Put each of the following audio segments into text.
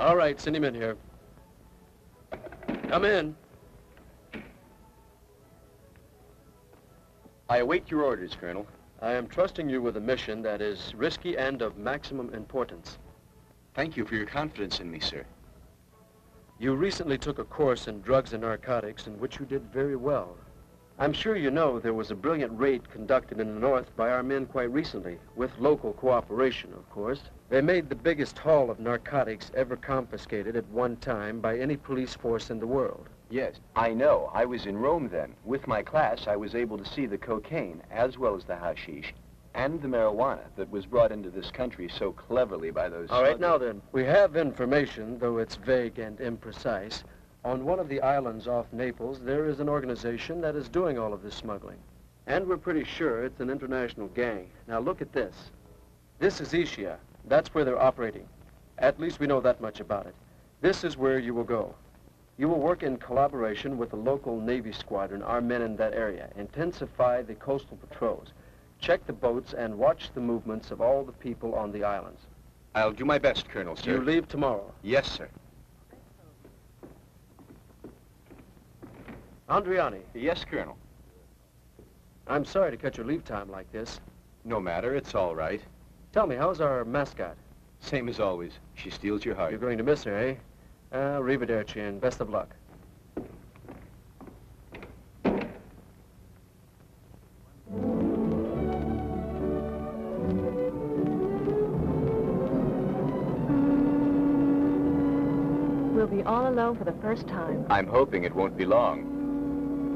All right, send him in here. Come in. I await your orders, Colonel. I am trusting you with a mission that is risky and of maximum importance. Thank you for your confidence in me, sir. You recently took a course in drugs and narcotics in which you did very well. I'm sure you know there was a brilliant raid conducted in the north by our men quite recently, with local cooperation, of course. They made the biggest haul of narcotics ever confiscated at one time by any police force in the world. Yes, I know. I was in Rome then. With my class, I was able to see the cocaine, as well as the hashish, and the marijuana that was brought into this country so cleverly by those... All right, now then, we have information, though it's vague and imprecise. On one of the islands off Naples, there is an organization that is doing all of this smuggling. And we're pretty sure it's an international gang. Now look at this. This is Ischia. That's where they're operating. At least we know that much about it. This is where you will go. You will work in collaboration with the local Navy squadron, our men in that area. Intensify the coastal patrols. Check the boats and watch the movements of all the people on the islands. I'll do my best, Colonel, sir. You leave tomorrow. Yes, sir. Andriani. Yes, Colonel. I'm sorry to cut your leave time like this. No matter, it's all right. Tell me, how's our mascot? Same as always. She steals your heart. You're going to miss her, eh? Arrivederci and best of luck. We'll be all alone for the first time. I'm hoping it won't be long.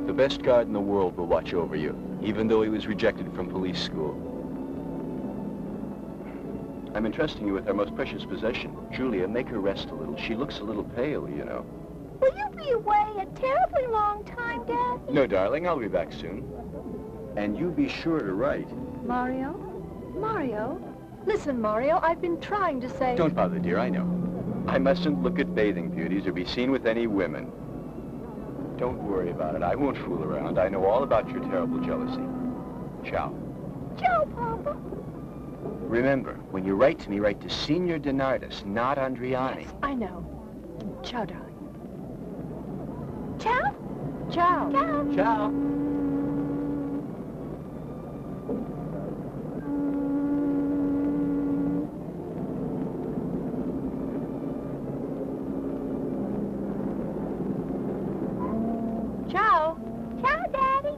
The best guard in the world will watch over you, even though he was rejected from police school. I'm entrusting you with our most precious possession. Julia, make her rest a little. She looks a little pale, you know. Will you be away a terribly long time, Daddy? No, darling, I'll be back soon. And you be sure to write. Mario? Mario? Listen, Mario, I've been trying to say... Don't bother, dear, I know. I mustn't look at bathing beauties or be seen with any women. Don't worry about it. I won't fool around. I know all about your terrible jealousy. Ciao. Ciao, Papa. Remember, when you write to me, write to Signor Denardis, not Andriani. Yes, I know. Ciao, darling. Ciao? Ciao. Ciao. Ciao. Ciao. Ciao, Daddy.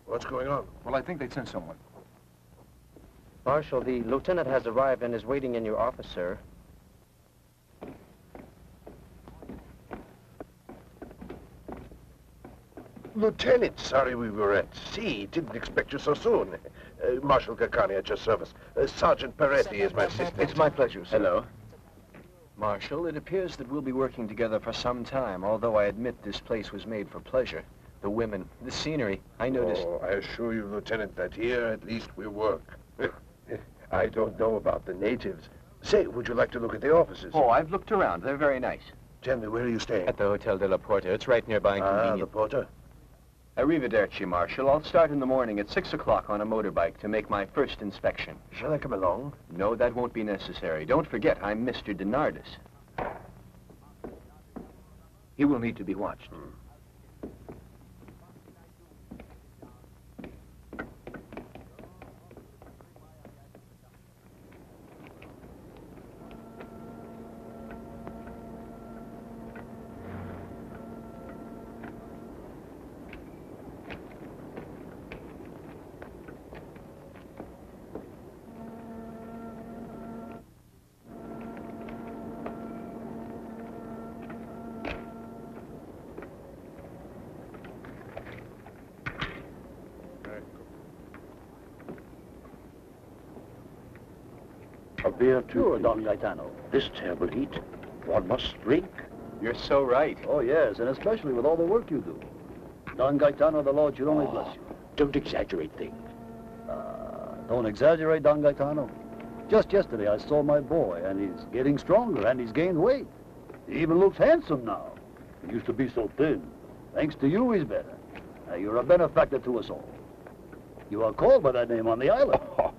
What's going on? Well, I think they'd sent someone. Marshal, the lieutenant has arrived and is waiting in your office, sir. Lieutenant, sorry we were at sea. Didn't expect you so soon. Marshal Gaccani at your service. Sergeant Peretti is my assistant. It's my pleasure, sir. Hello. Marshal, it appears that we'll be working together for some time, although I admit this place was made for pleasure. The women, the scenery, I noticed... Oh, I assure you, Lieutenant, that here at least we work. I don't know about the natives. Say, would you like to look at the offices? Oh, I've looked around. They're very nice. Tell me, where are you staying? At the Hotel de la Porta. It's right nearby and Ah, convenient. the porter. Arrivederci, Marshal. I'll start in the morning at 6 o'clock on a motorbike to make my first inspection. Shall I come along? No, that won't be necessary. Don't forget, I'm Mr. Denardis. He will need to be watched. A beer, too? Sure, Don Gaetano. This terrible heat, one must drink. You're so right. Oh, yes, and especially with all the work you do. Don Gaetano, the Lord should only bless you. Don't exaggerate things. Don't exaggerate, Don Gaetano. Just yesterday, I saw my boy, and he's getting stronger, and he's gained weight. He even looks handsome now. He used to be so thin. Thanks to you, he's better. You're a benefactor to us all. You are called by that name on the island. Oh,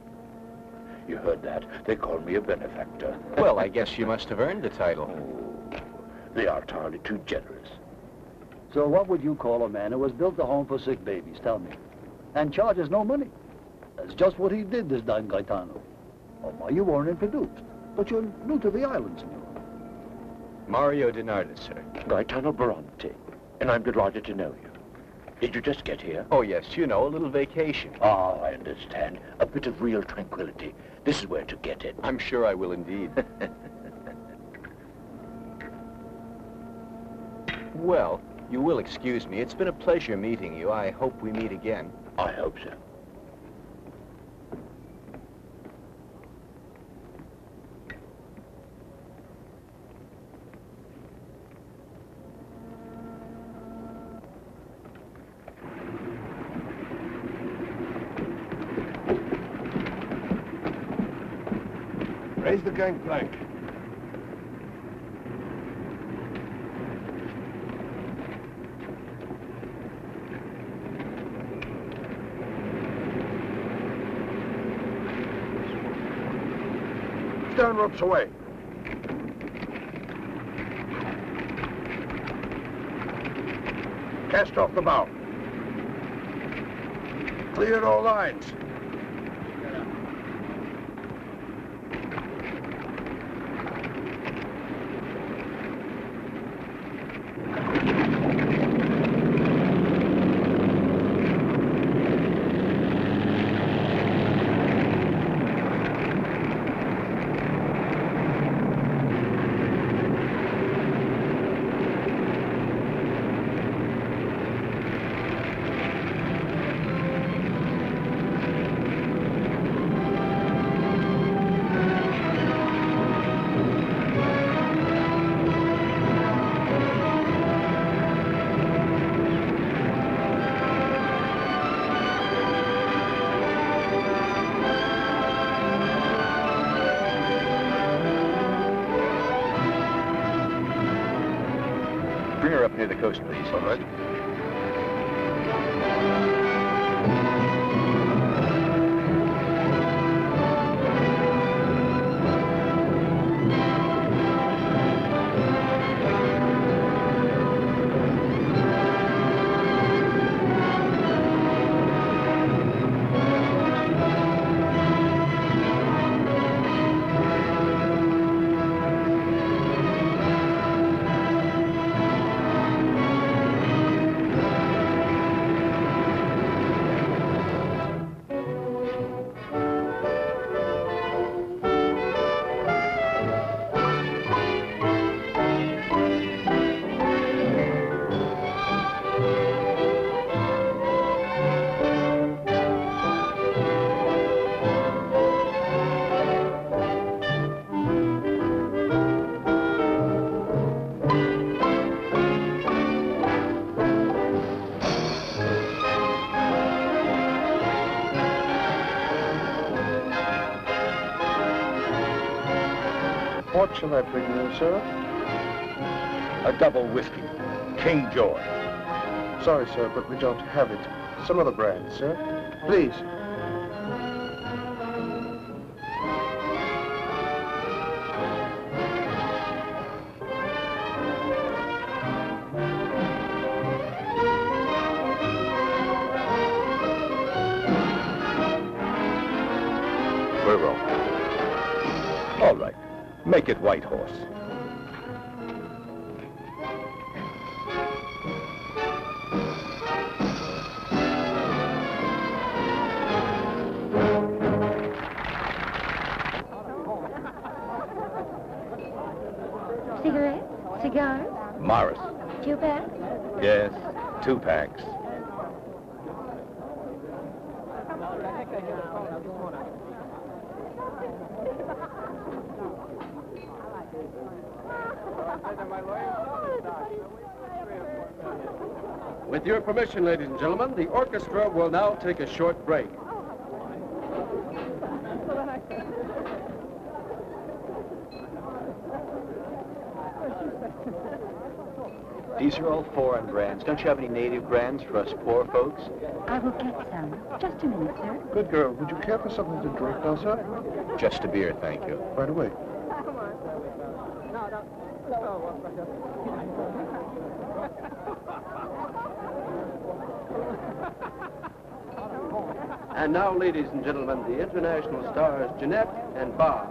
you heard that? They call me a benefactor. Well, I guess you must have earned the title. Oh, they are entirely too generous. So what would you call a man who has built a home for sick babies, tell me, and charges no money? That's just what he did, this Don Gaetano. Oh, why, you weren't introduced, but you're new to the island, senor. Mario Dinarda, sir. Gaetano Bronte, and I'm delighted to know you. Did you just get here? Oh, yes, you know, a little vacation. Oh, I understand. A bit of real tranquility. This is where to get it. I'm sure I will indeed. Well, you will excuse me. It's been a pleasure meeting you. I hope we meet again. I hope so. Raise the gangplank. Stern ropes away. Cast off the bow. Clear all lines. Bring her up near the coast, please. All right. What shall I bring you, sir? A double whiskey. King George. Sorry, sir, but we don't have it. Some other brand, sir. Please. Very well. All right. Make it White Horse. Cigarettes? Cigars? Morris. 2 packs? Yes, 2 packs. With your permission, ladies and gentlemen, the orchestra will now take a short break. These are all foreign brands. Don't you have any native brands for us poor folks? I will get some. Just a minute, sir. Good girl. Would you care for something to drink, Elsa? Just a beer, thank you. Right away. And now, ladies and gentlemen, the international stars Jeanette and Bob.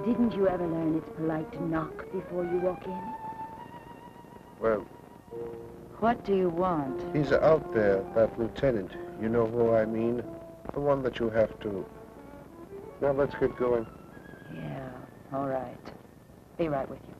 Didn't you ever learn it's polite to knock before you walk in? Well, What do you want? he's out there, that lieutenant. You know who I mean? The one that you have to... Now let's get going. Yeah, all right. Be right with you.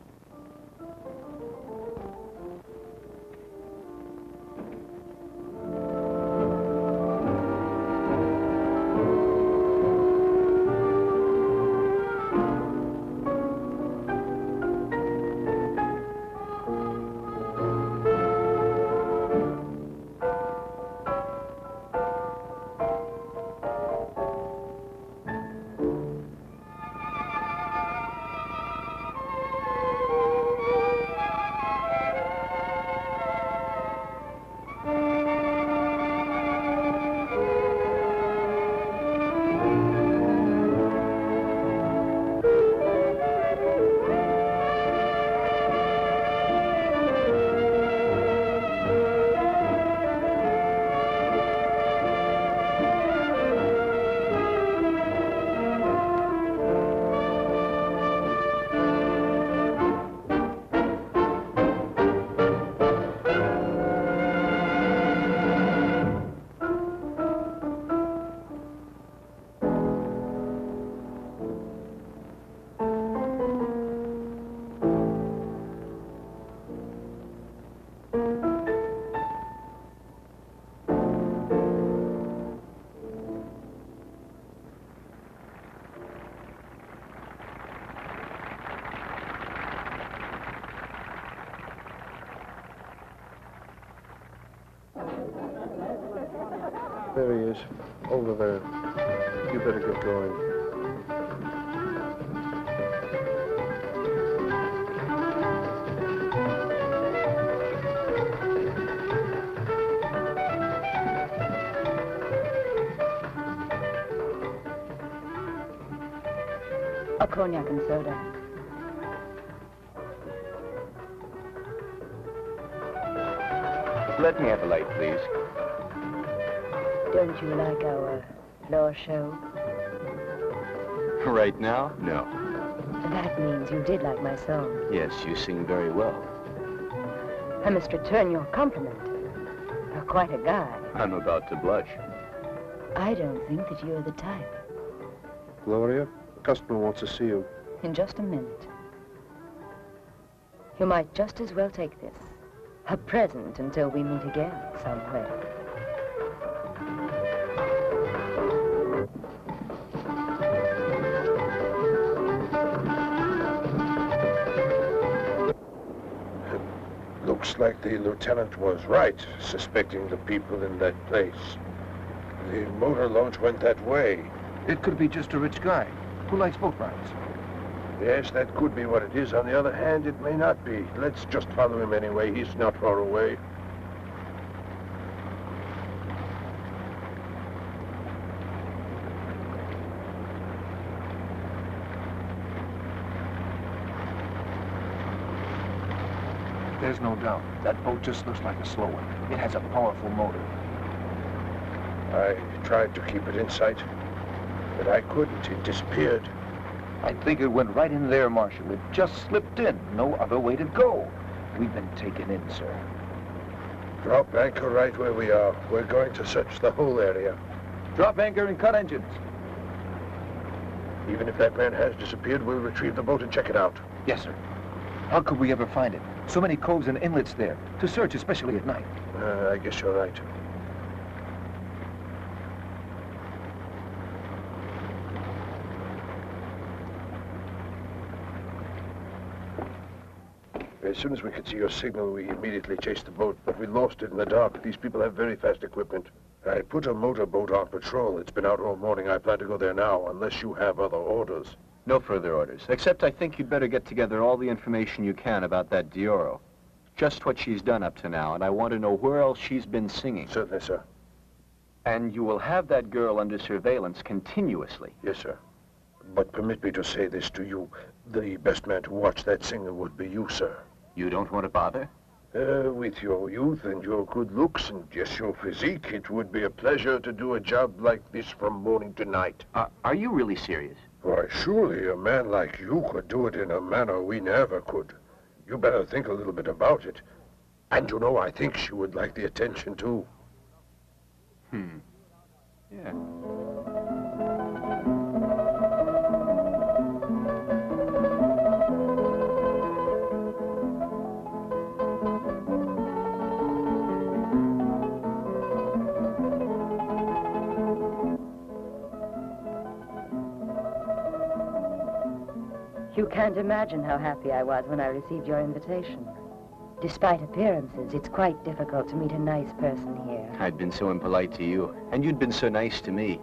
There he is. Over there. You better get going. A cognac and soda. Let me have a light, please. Don't you like our floor show? Right now? No. That means you did like my song. Yes, you sing very well. I must return your compliment. You're quite a guy. I'm about to blush. I don't think that you're the type. Gloria, the customer wants to see you. In just a minute. You might just as well take this. A present until we meet again somewhere. Looks like the lieutenant was right, suspecting the people in that place. The motor launch went that way. It could be just a rich guy who likes boat rides. Yes, that could be what it is. On the other hand, it may not be. Let's just follow him anyway. He's not far away. There's no doubt. That boat just looks like a slow one. It has a powerful motor. I tried to keep it in sight, but I couldn't. It disappeared. I think it went right in there, Marshal. It just slipped in. No other way to go. We've been taken in, sir. Drop anchor right where we are. We're going to search the whole area. Drop anchor and cut engines. Even if that man has disappeared, we'll retrieve the boat and check it out. Yes, sir. How could we ever find it? So many coves and inlets there. To search, especially at night. I guess you're right. As soon as we could see your signal, we immediately chased the boat, but we lost it in the dark. These people have very fast equipment. I put a motorboat on patrol. It's been out all morning. I plan to go there now, unless you have other orders. No further orders, except I think you'd better get together all the information you can about that Dioro. Just what she's done up to now, and I want to know where else she's been singing. Certainly, sir. And you will have that girl under surveillance continuously. Yes, sir. But permit me to say this to you. The best man to watch that singer would be you, sir. You don't want to bother? With your youth and your good looks and just your physique, it would be a pleasure to do a job like this from morning to night. Are you really serious? Why, surely a man like you could do it in a manner we never could. You better think a little bit about it. And you know, I think she would like the attention, too. Yeah. You can't imagine how happy I was when I received your invitation. Despite appearances, it's quite difficult to meet a nice person here. I'd been so impolite to you, and you'd been so nice to me.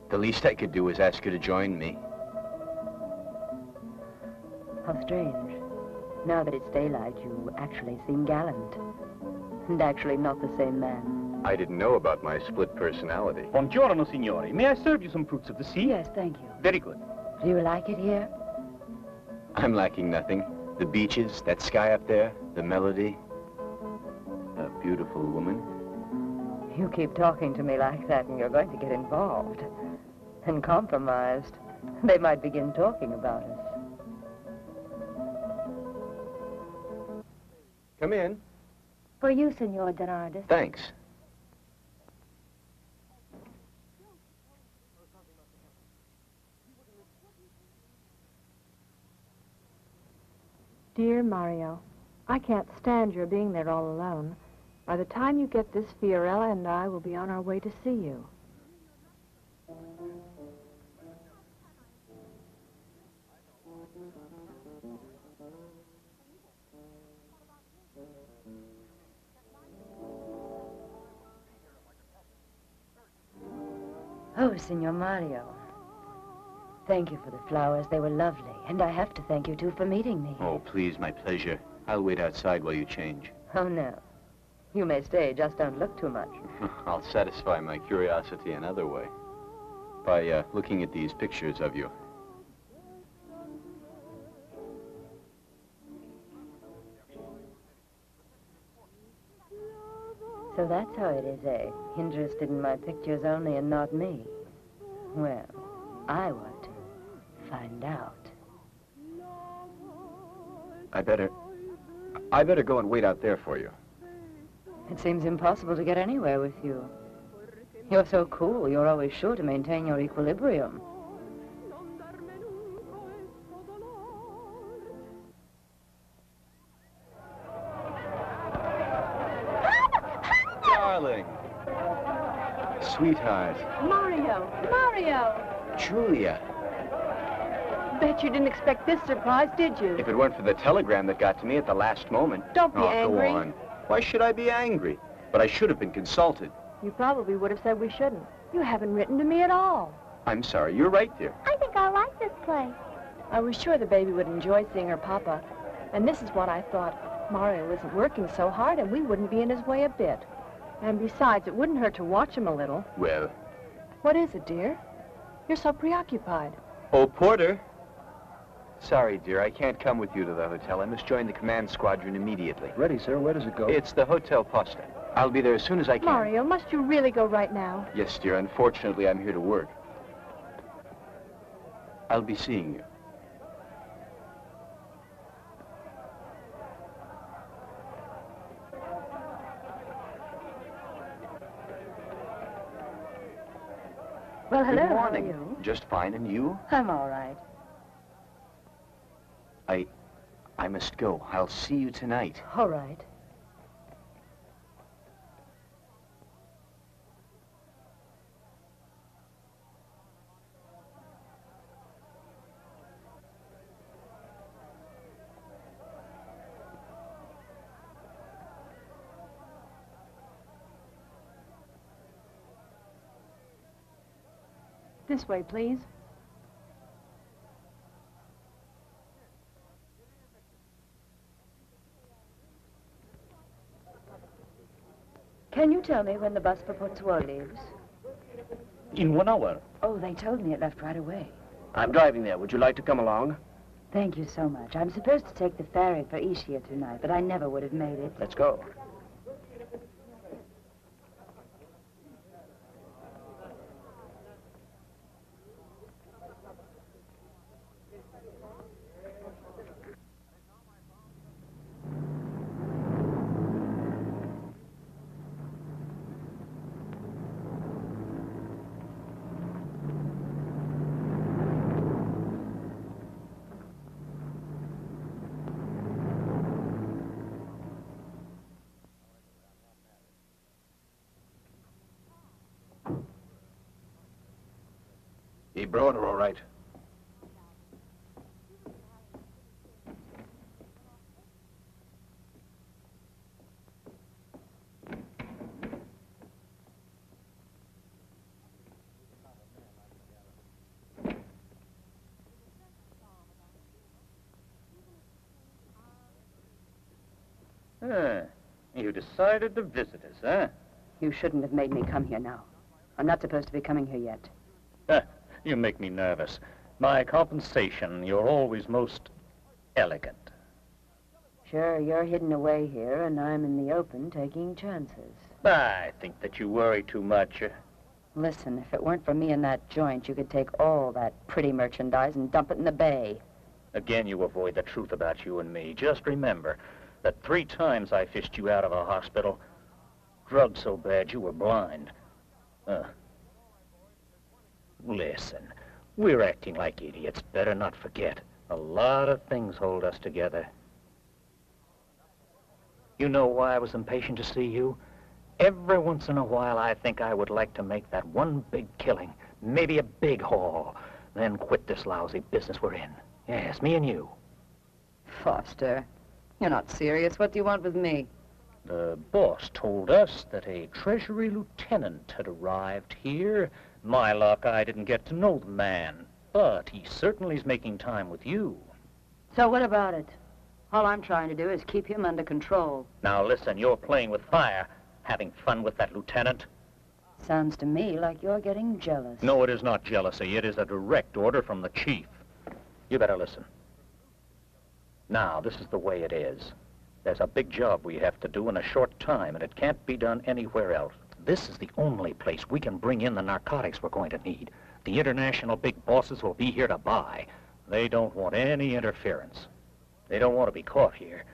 The least I could do was ask you to join me. How strange. Now that it's daylight, you actually seem gallant. And actually not the same man. I didn't know about my split personality. Buongiorno, signori. May I serve you some fruits of the sea? Yes, thank you. Very good. Do you like it here? I'm lacking nothing. The beaches, that sky up there, the melody. A beautiful woman. You keep talking to me like that and you're going to get involved. And compromised. They might begin talking about us. Come in. For you, Senor Bernardus. Thanks. Dear Mario, I can't stand your being there all alone. By the time you get this, Fiorella and I will be on our way to see you. Oh, Signor Mario. Thank you for the flowers. They were lovely. And I have to thank you, too, for meeting me. Oh, please, my pleasure. I'll wait outside while you change. Oh, no. You may stay, just don't look too much. I'll satisfy my curiosity another way. By looking at these pictures of you. So that's how it is, eh? Interested in my pictures only and not me. Well, I want to find out. I better go and wait out there for you. It seems impossible to get anywhere with you. You're so cool, you're always sure to maintain your equilibrium. Darling. Sweetheart. Mario! Julia. Bet you didn't expect this surprise, did you? If it weren't for the telegram that got to me at the last moment. Don't be angry. Go on. Why should I be angry? But I should have been consulted. You probably would have said we shouldn't. You haven't written to me at all. I'm sorry. You're right, dear. I think I like this place. I was sure the baby would enjoy seeing her papa. And this is what I thought. Mario isn't working so hard, and we wouldn't be in his way a bit. And besides, it wouldn't hurt to watch him a little. Well. What is it, dear? You're so preoccupied. Oh, Porter. Sorry, dear. I can't come with you to the hotel. I must join the command squadron immediately. Ready, sir. Where does it go? It's the Hotel Posta. I'll be there as soon as I can. Mario, must you really go right now? Yes, dear. Unfortunately, I'm here to work. I'll be seeing you. Well, hello. Good morning. How are you? Just fine, and you? I'm all right. I must go. I'll see you tonight. All right. This way, please. Can you tell me when the bus for Pozzuolo leaves? In 1 hour. Oh, they told me it left right away. I'm driving there. Would you like to come along? Thank you so much. I'm supposed to take the ferry for Ischia tonight, but I never would have made it. Let's go. He brought her all right. You decided to visit us, huh? You shouldn't have made me come here now. I'm not supposed to be coming here yet. You make me nervous. My compensation, you're always most elegant. Sure, you're hidden away here, and I'm in the open taking chances. I think that you worry too much. Listen, if it weren't for me in that joint, you could take all that pretty merchandise and dump it in the bay. Again, you avoid the truth about you and me. Just remember that 3 times I fished you out of a hospital. Drugged so bad you were blind. Listen, we're acting like idiots. Better not forget. A lot of things hold us together. You know why I was impatient to see you? Every once in a while, I think I would like to make that one big killing, maybe a big haul, then quit this lousy business we're in. Yes, me and you. Foster, you're not serious. What do you want with me? The boss told us that a Treasury lieutenant had arrived here. My luck, I didn't get to know the man, but he certainly is making time with you. So what about it? All I'm trying to do is keep him under control. Now listen, you're playing with fire, having fun with that lieutenant. Sounds to me like you're getting jealous. No, it is not jealousy. It is a direct order from the chief. You better listen. Now, this is the way it is. There's a big job we have to do in a short time, and it can't be done anywhere else. This is the only place we can bring in the narcotics we're going to need. The international big bosses will be here to buy. They don't want any interference. They don't want to be caught here.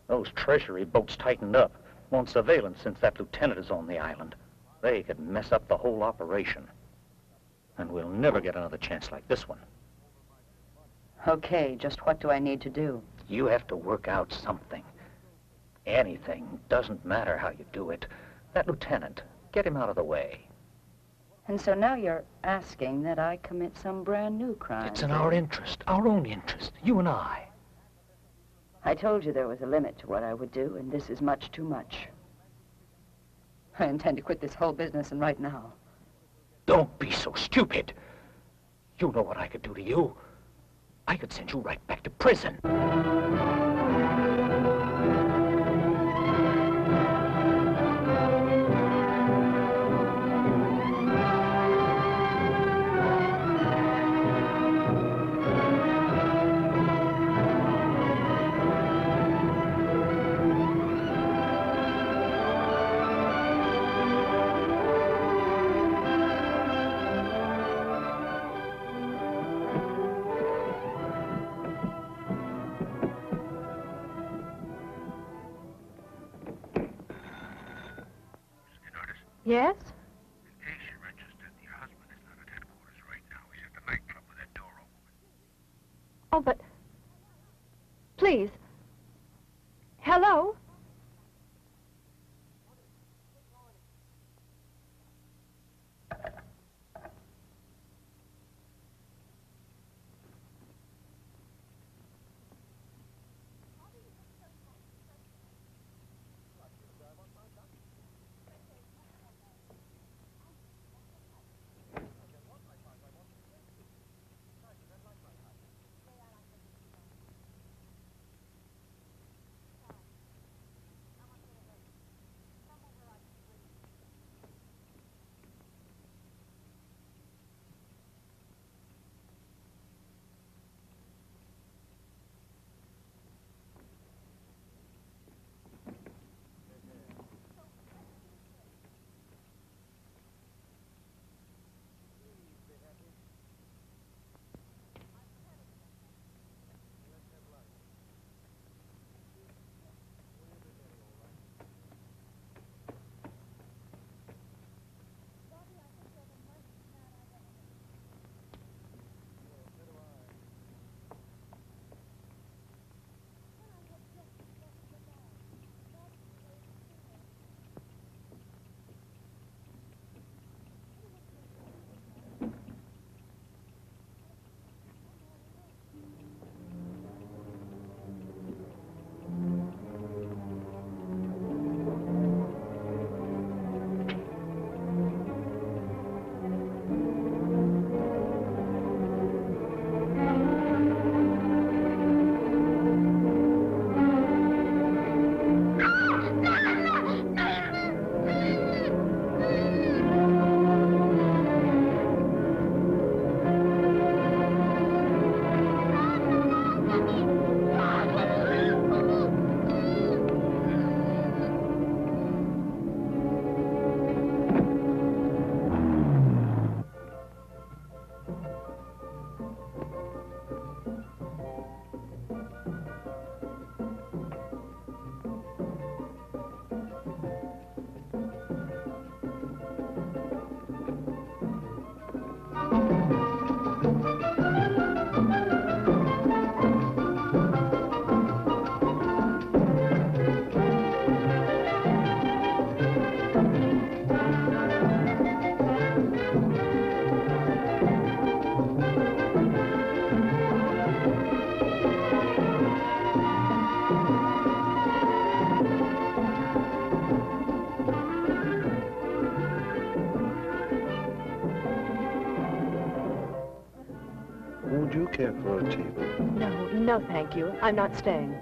Those Treasury boats tightened up, want surveillance since that lieutenant is on the island. They could mess up the whole operation. And we'll never get another chance like this one. Okay, just what do I need to do? You have to work out something. Anything. Doesn't matter how you do it. That lieutenant, get him out of the way. And so now you're asking that I commit some brand new crime. It's in our interest, our own interest, you and I. I told you there was a limit to what I would do, and this is much too much. I intend to quit this whole business, and right now. Don't be so stupid. You know what I could do to you. I could send you right back to prison. Yes? In case you're interested, your husband is not at headquarters. now, but... Please. Hello? Would you care for a table? No, thank you. I'm not staying.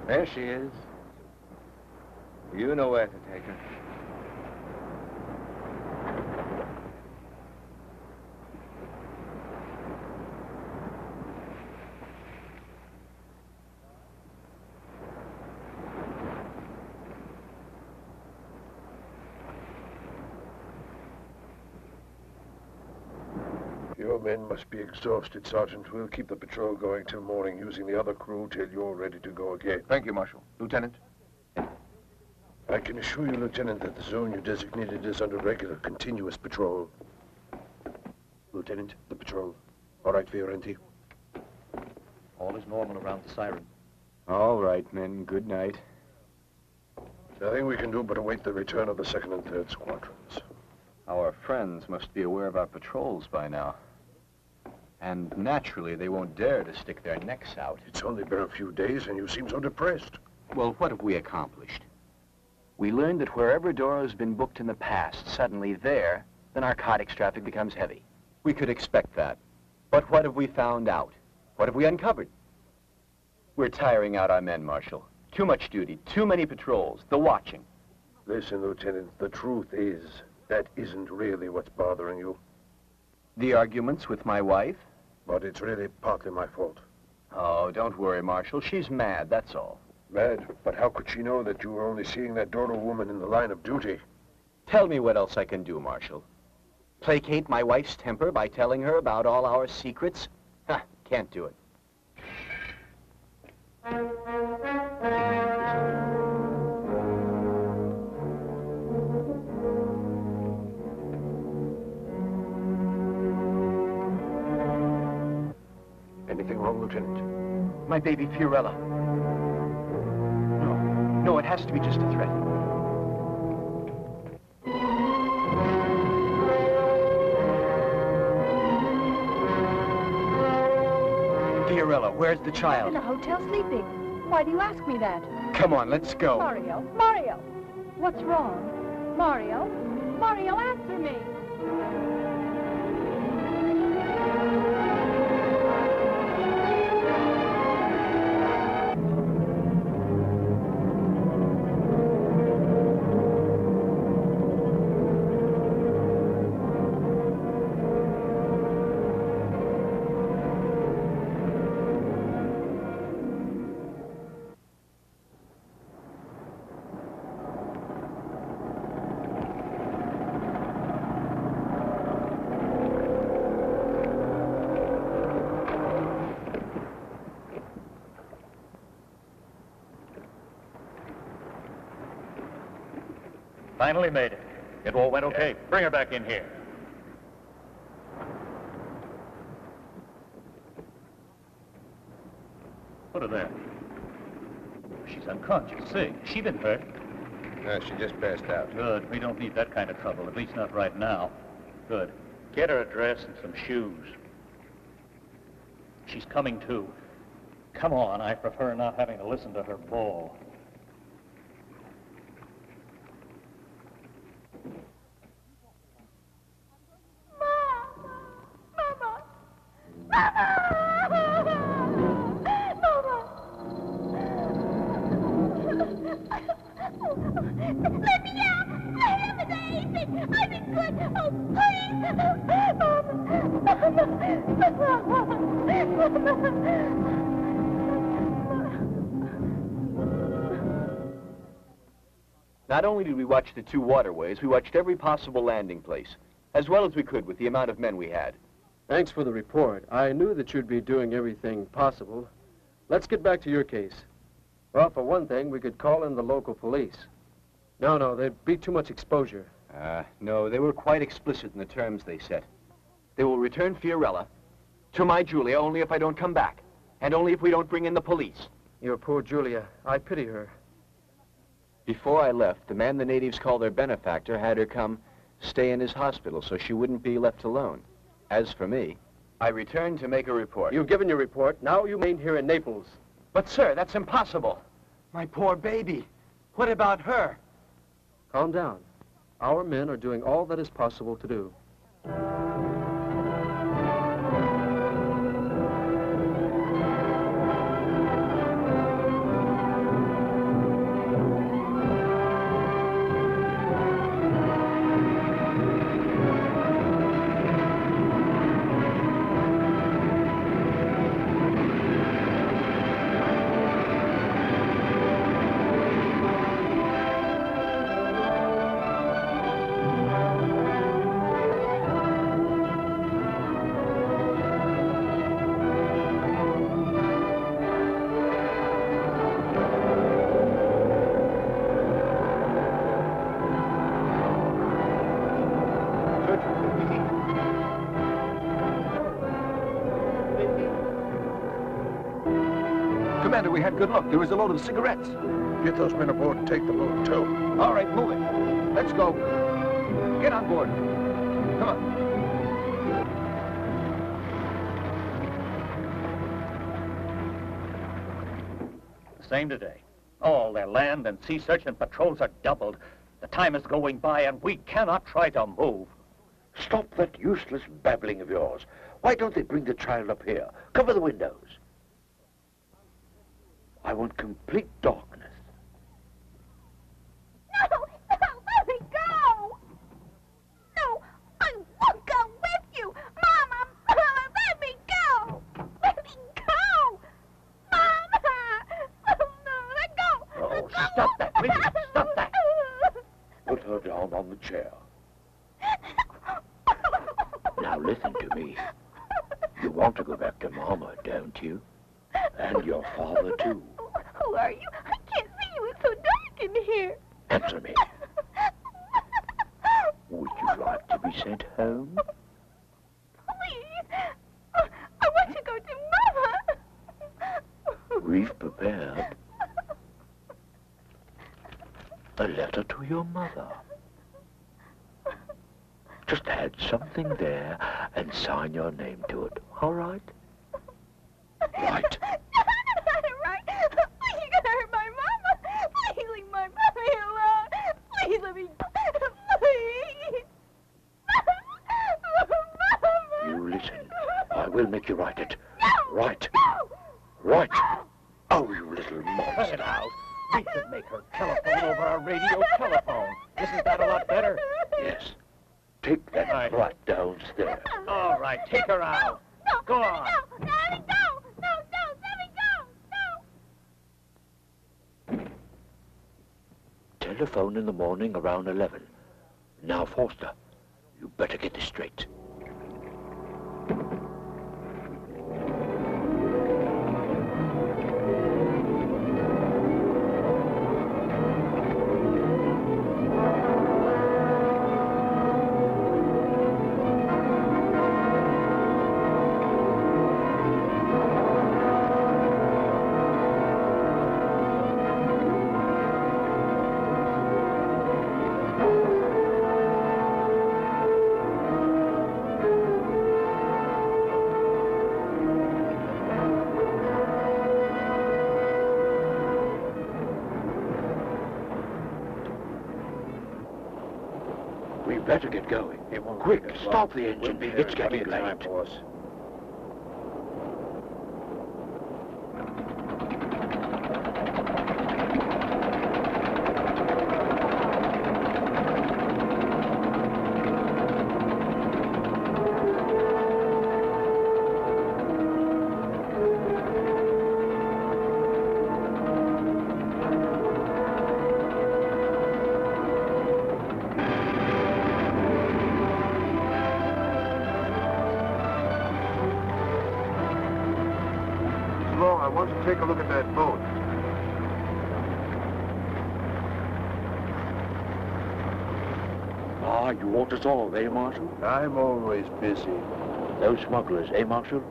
There she is. You know where to take her. Your men must be exhausted, Sergeant. We'll keep the patrol going till morning, using the other crew till you're ready to go again. Thank you, Marshal. Lieutenant? I can assure you, Lieutenant, that the zone you designated is under regular, continuous patrol. Lieutenant, the patrol. All right, Fiorenti? All is normal around the siren. All right, men. Good night. Nothing we can do but await the return of the 2nd and 3rd squadrons. Our friends must be aware of our patrols by now. And naturally, they won't dare to stick their necks out. It's only been a few days, and you seem so depressed. Well, what have we accomplished? We learned that wherever Doro's been booked in the past, suddenly there, the narcotics traffic becomes heavy. We could expect that. But what have we found out? What have we uncovered? We're tiring out our men, Marshal. Too much duty, too many patrols, the watching. Listen, Lieutenant, the truth is, That isn't really what's bothering you. The arguments with my wife? But it's really partly my fault. Oh, don't worry, Marshal. She's mad, that's all. Mad? But how could she know that you were only seeing that Doro woman in the line of duty? Tell me what else I can do, Marshal. Placate my wife's temper by telling her about all our secrets? Ha, can't do it. Anything wrong, Lieutenant? My baby Fiorella. No, it has to be just a threat. Fiorella, where's the child? In a hotel sleeping. Why do you ask me that? Come on, let's go. Mario, Mario! What's wrong? Mario? Mario, answer me! Finally made it. It all went okay. Bring her back in here. Put her there. She's unconscious. See, she didn't hurt. No, she just passed out. Good. We don't need that kind of trouble, at least not right now. Good. Get her a dress and some shoes. She's coming to. Come on, I prefer not having to listen to her bawl. Let me out! I haven't anything! I've been good! Oh, Not only did we watch the two waterways, we watched every possible landing place, as well as we could with the amount of men we had. Thanks for the report. I knew that you'd be doing everything possible. Let's get back to your case. Well, for one thing, we could call in the local police. No, there'd be too much exposure. No, they were quite explicit in the terms they set. They will return Fiorella to my Julia only if I don't come back, and only if we don't bring in the police. Your poor Julia. I pity her. Before I left, the man the natives call their benefactor had her come stay in his hospital so she wouldn't be left alone. As for me, I returned to make a report. You've given your report. Now you remain here in Naples. But, sir, that's impossible. My poor baby. What about her? Calm down. Our men are doing all that is possible to do. Commander, we had good luck. There was a load of cigarettes. Get those men aboard and take the boat, too. All right, move it. Let's go. Get on board. Come on. The same today. All their land and sea search and patrols are doubled. The time is going by and we cannot try to move. Stop that useless babbling of yours. Why don't they bring the child up here? Cover the windows. I want complete darkness. No, let me go! chair. Now listen to me. You want to go back to Mama, don't you? And your father, too. Who are you? I can't see you. It's so dark in here. Answer me. Would you like to be sent home? Please. I want to go to Mama. We've prepared a letter to your mother. Just add something there and sign your name to it, all right? Right. Right. Please, you're gonna hurt my Mama. Please leave my mommy alone. Please let me. Please. Mama. You listen. I will make you write it. No. Right. No. Right. Oh, you little Cut monster. it out. We could make her telephone over our radio telephone. Isn't that a lot better? Yes. Take that Right. brat downstairs. All right, take her out. No. Go on. No. Let me go. No. Let me go. No. Telephone in the morning around 11. Now, Forster, you better get this straight. We better get going. Quick, stop the engine. It's getting late. I want to take a look at that boat. Ah, you want us all, eh, Marshal? I'm always busy. Those smugglers, eh, Marshal?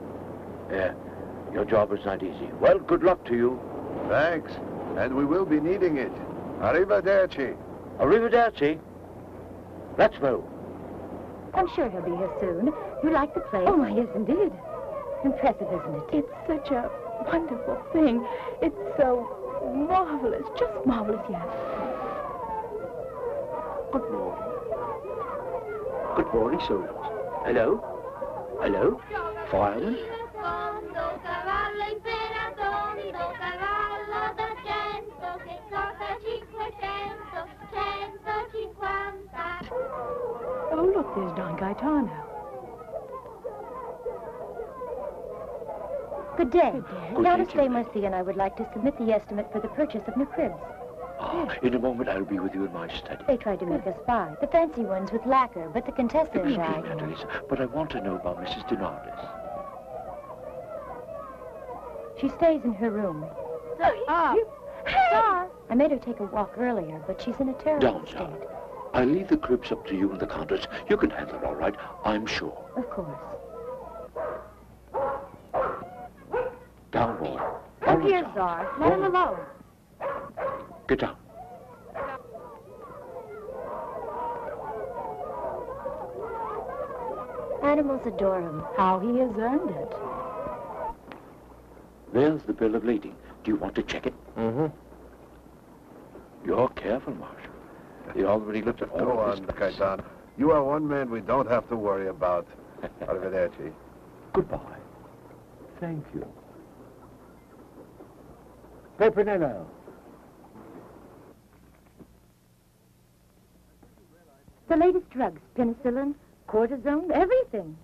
Yeah, your job is not easy. Well, good luck to you. Thanks. And we will be needing it. Arrivederci. Arrivederci. Let's move. I'm sure he'll be here soon. You like the place? Oh, yes, indeed. Impressive, isn't it? It's such a wonderful thing. It's so marvelous, just marvelous, yes. Good morning. Good morning, soldiers. Hello? Hello? Fireman? Secondo cavallo imperatondo, cavallo d'argento, che costa 500, 150. Oh, look, there's Don Gaetano. Good day. Good Countess day to you. Marzi and I would like to submit the estimate for the purchase of new cribs. Ah, in a moment I'll be with you in my study. They tried to make us buy the fancy ones with lacquer, but the Contessa and I... Natalies, but I want to know about Mrs. Denardis. She stays in her room. Hey! I made her take a walk earlier, but she's in a terrible Down, state. darling. I'll leave the cribs up to you and the Countess. You can handle it all right, I'm sure. Of course. Down, Wall. Come here, Czar. Let him alone. Get down. Animals adore him. How he has earned it. There's the bill of lading. Do you want to check it? Mm-hmm. You're careful, Marshal. They already looked at all Go of on, this. Gaetano. You are one man we don't have to worry about. Arrivederci. Goodbye. Thank you. Pepinello. The latest drugs, penicillin, cortisone, everything.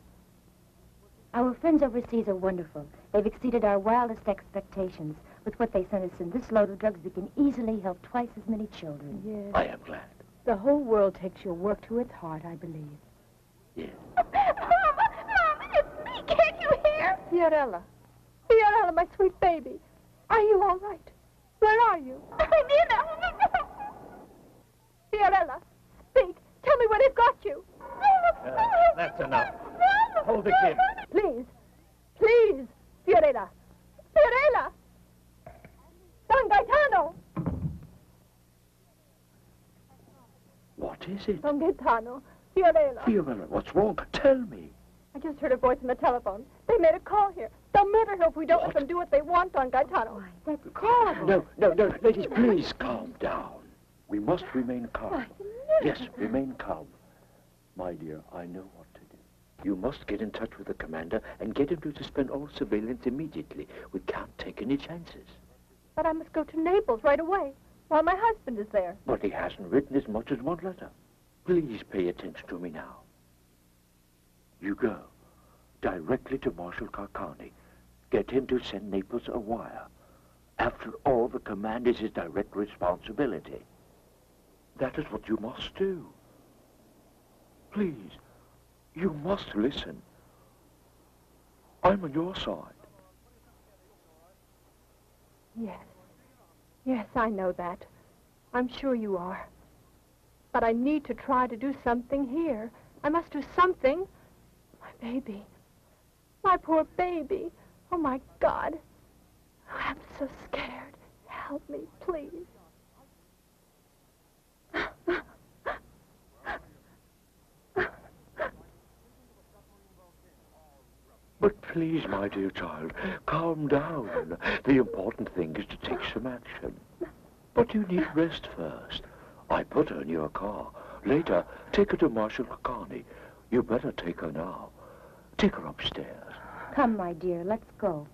Our friends overseas are wonderful. They've exceeded our wildest expectations. With what they sent us in this load of drugs, we can easily help twice as many children. Yes. I am glad. The whole world takes your work to its heart, I believe. Yes. Mama, it's me. Can't you hear? Fiorella. Fiorella, my sweet baby. Are you all right? Where are you? Nina. Fiorella, speak. Tell me where they've got you. That's enough. Hold the kid. Please. Please. Fiorella. Fiorella. Don Gaetano. What is it? Don Gaetano. Fiorella. Fiorella, what's wrong? Tell me. I just heard a voice on the telephone. They made a call here. They'll murder her if we don't let them do what they want, Don Gaetano. Why, that's horrible. No, ladies, please calm down. We must remain calm. Yes, remain calm. My dear, I know what to do. You must get in touch with the commander and get him to suspend all surveillance immediately. We can't take any chances. But I must go to Naples right away, while my husband is there. But he hasn't written as much as one letter. Please pay attention to me now. You go directly to Marshal Carcani. Get him to send Naples a wire. After all, the command is his direct responsibility. That is what you must do. Please, you must listen. I'm on your side. Yes. Yes, I know that. I'm sure you are. But I need to try to do something here. I must do something. My baby. My poor baby. Oh, my God. I'm so scared. Help me, please. But please, my dear child, calm down. The important thing is to take some action. But you need rest first. I put her in your car. Later, take her to Marshal Carcani. You better take her now. Take her upstairs. Come, my dear, let's go.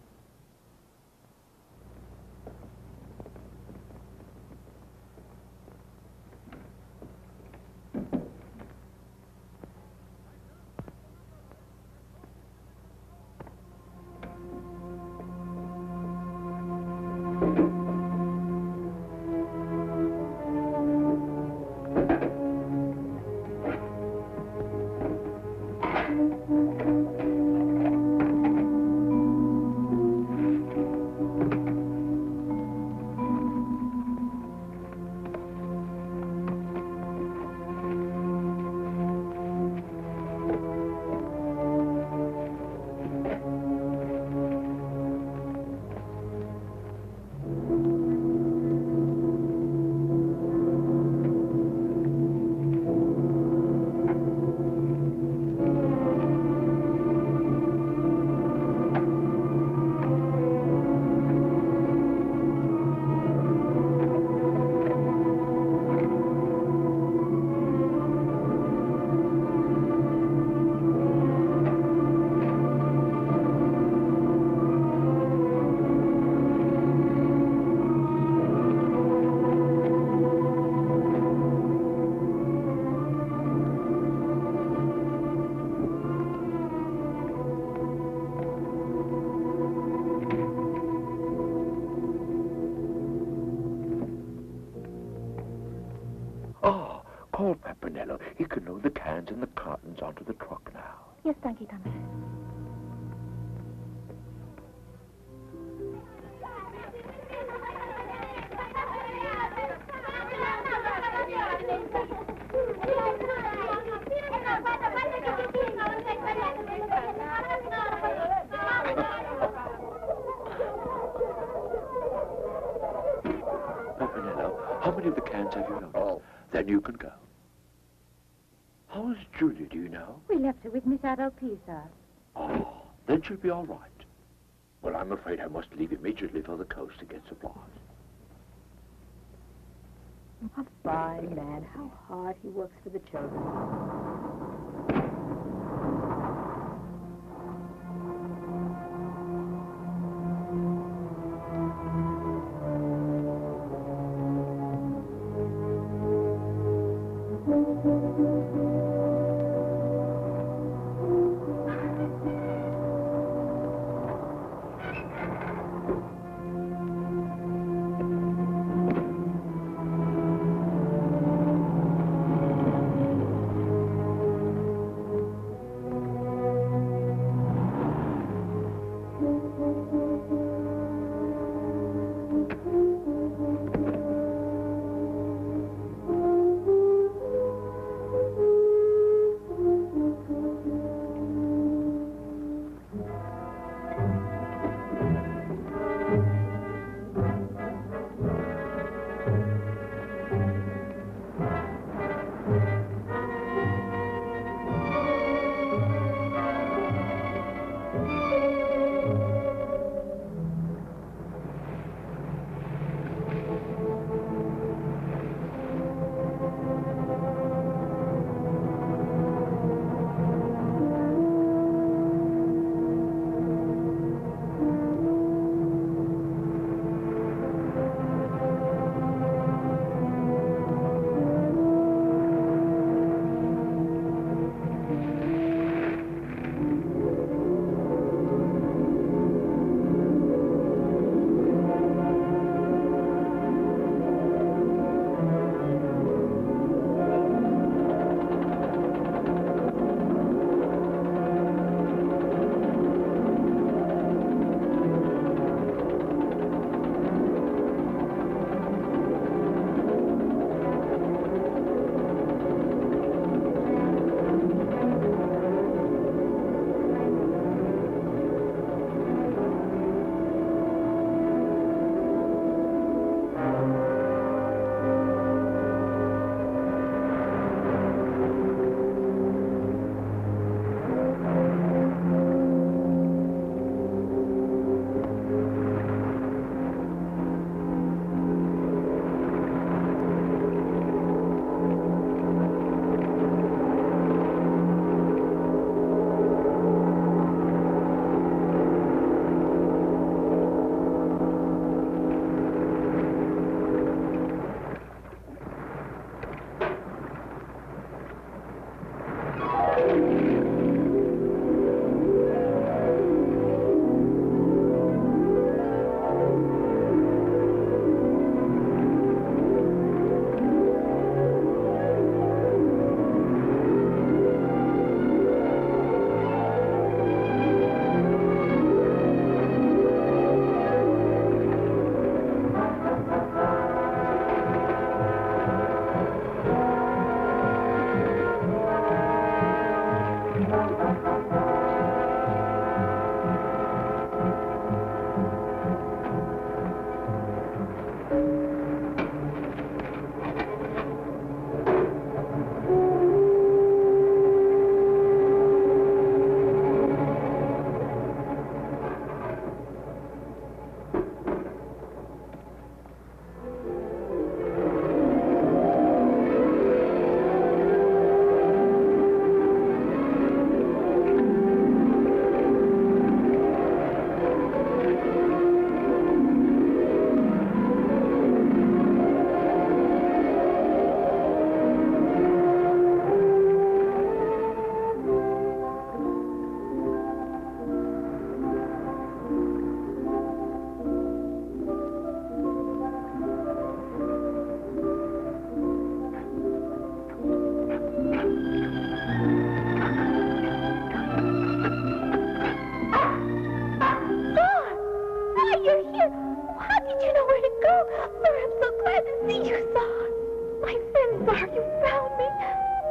Call Pepinello. He can load the cans and the cartons onto the truck now. Yes, Don Gaetano. Pepinello, how many of the cans have you loaded? Oh. Then you can go. How's Julia, do you know? We left her with Miss Adalpisa. Oh, then she'll be all right. Well, I'm afraid I must leave immediately for the coast to get supplies. A fine man. How hard he works for the children. Oh, I'm so glad to see you, Sar. My friend Sar, you found me.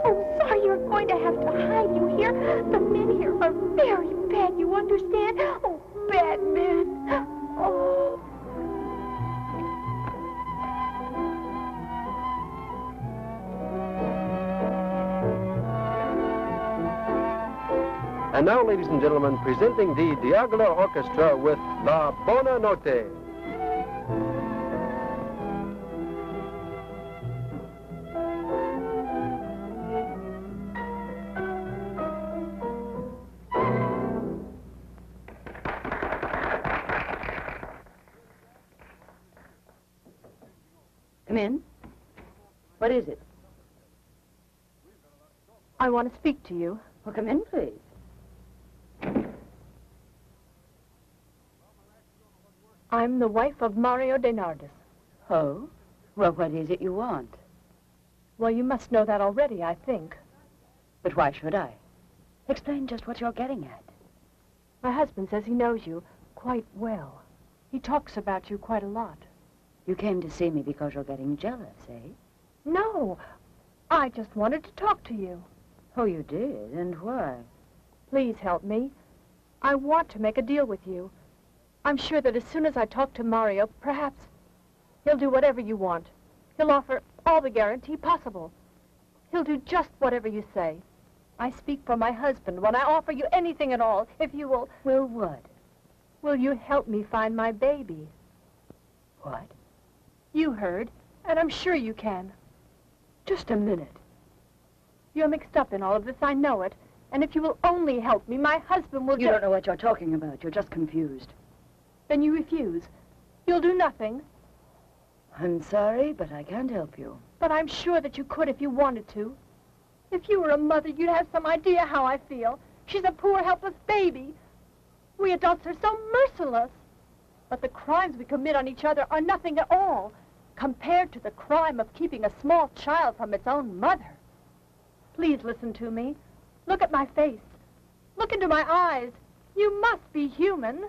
Oh, Sar, you're going to have to hide you here. The men here are very bad, you understand? Oh, bad men. Oh. And now, ladies and gentlemen, presenting the Diagolo Orchestra with La Buona Notte. Come in. What is it? I want to speak to you. Well, come in, please. I'm the wife of Mario de Nardes. Oh? Well, what is it you want? Well, you must know that already, I think. But why should I? Explain just what you're getting at. My husband says he knows you quite well. He talks about you quite a lot. You came to see me because you're getting jealous, eh? No, I just wanted to talk to you. Oh, you did? And why? Please help me. I want to make a deal with you. I'm sure that as soon as I talk to Mario, perhaps he'll do whatever you want. He'll offer all the guarantee possible. He'll do just whatever you say. I speak for my husband when I offer you anything at all, if you will... Will what? Will you help me find my baby? What? You heard, and I'm sure you can. Just a minute. You're mixed up in all of this, I know it. And if you will only help me, my husband will... You don't know what you're talking about. You're just confused. Then you refuse. You'll do nothing. I'm sorry, but I can't help you. But I'm sure that you could if you wanted to. If you were a mother, you'd have some idea how I feel. She's a poor, helpless baby. We adults are so merciless. But the crimes we commit on each other are nothing at all compared to the crime of keeping a small child from its own mother. Please listen to me. Look at my face. Look into my eyes. You must be human.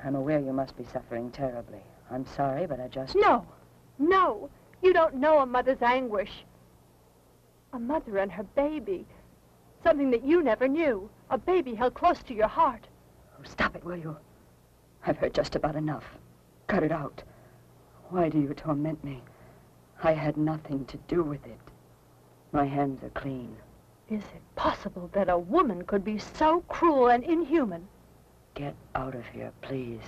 I'm aware you must be suffering terribly. I'm sorry, but I just... No, no. You don't know a mother's anguish. A mother and her baby. Something that you never knew. A baby held close to your heart. Oh, stop it, will you? I've heard just about enough. Cut it out. Why do you torment me? I had nothing to do with it. My hands are clean. Is it possible that a woman could be so cruel and inhuman? Get out of here, please.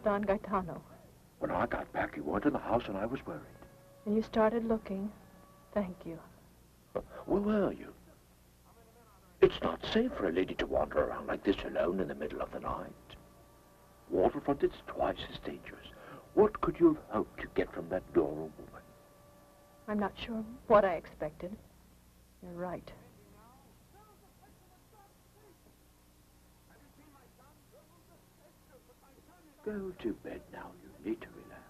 Don Gaetano. When I got back, you weren't in the house and I was worried. And you started looking. Thank you. Where were you? It's not safe for a lady to wander around like this alone in the middle of the night. Waterfront is twice as dangerous. What could you have hoped to get from that Dora woman? I'm not sure what I expected. You're right. Go to bed now. You need to relax.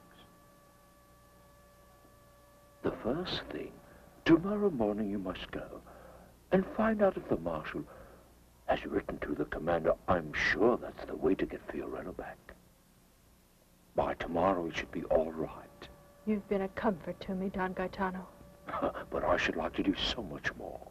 The first thing, tomorrow morning you must go and find out if the marshal has written to the commander. I'm sure that's the way to get Fiorello back. By tomorrow it should be all right. You've been a comfort to me, Don Gaetano. But I should like to do so much more.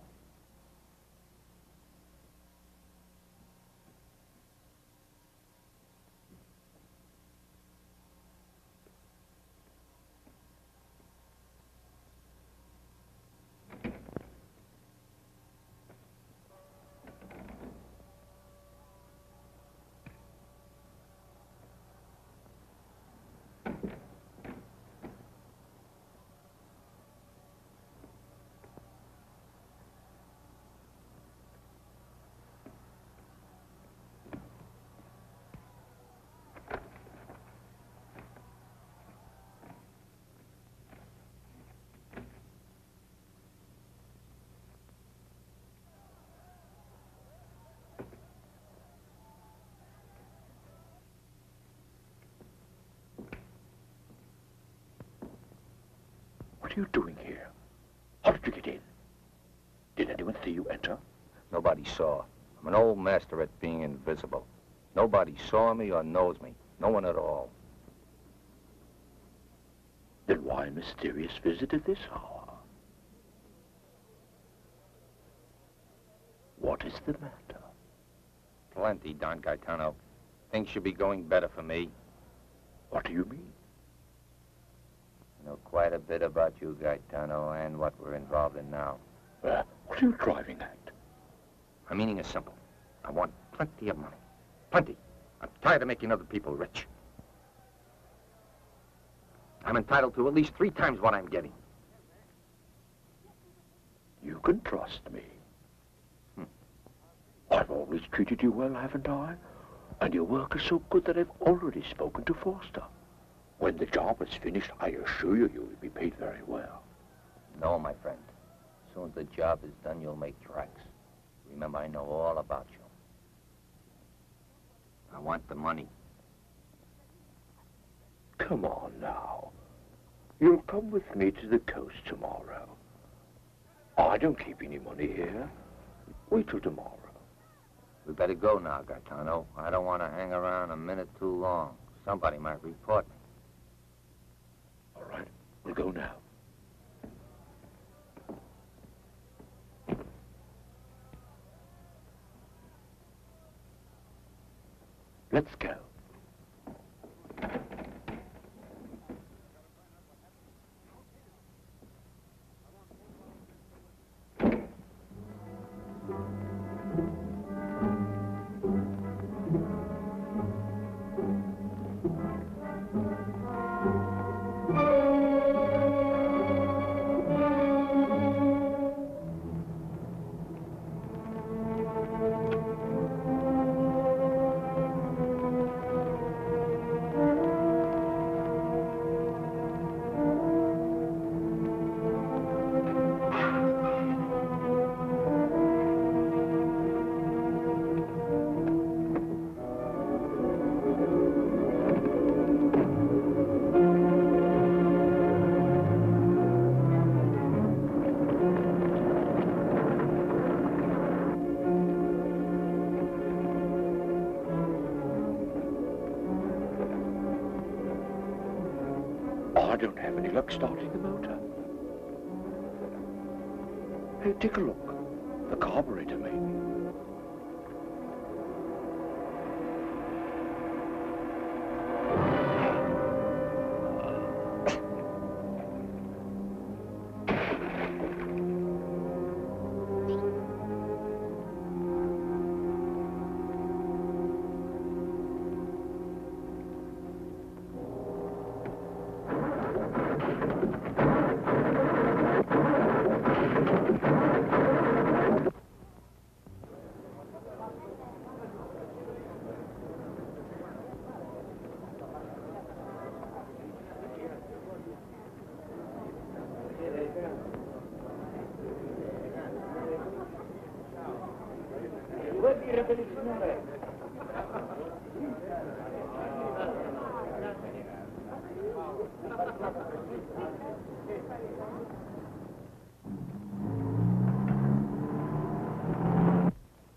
What are you doing here? How did you get in? Did anyone see you enter? Nobody saw. I'm an old master at being invisible. Nobody saw me or knows me. No one at all. Then why a mysterious visit at this hour? What is the matter? Plenty, Don Gaetano. Things should be going better for me. What do you mean? I know quite a bit about you, Gaetano, and what we're involved in now. What are you driving at? My meaning is simple. I want plenty of money. Plenty. I'm tired of making other people rich. I'm entitled to at least 3 times what I'm getting. You can trust me. I've always treated you well, haven't I? And your work is so good that I've already spoken to Forster. When the job is finished, I assure you, you will be paid very well. No, my friend. As soon as the job is done, you'll make tracks. Remember, I know all about you. I want the money. Come on now. You'll come with me to the coast tomorrow. I don't keep any money here. Wait till tomorrow. We better go now, Gaetano. I don't want to hang around a minute too long. Somebody might report me. All right, we'll go now. Let's go. I don't have any luck starting the motor. Hey, take a look. The carburetor, maybe.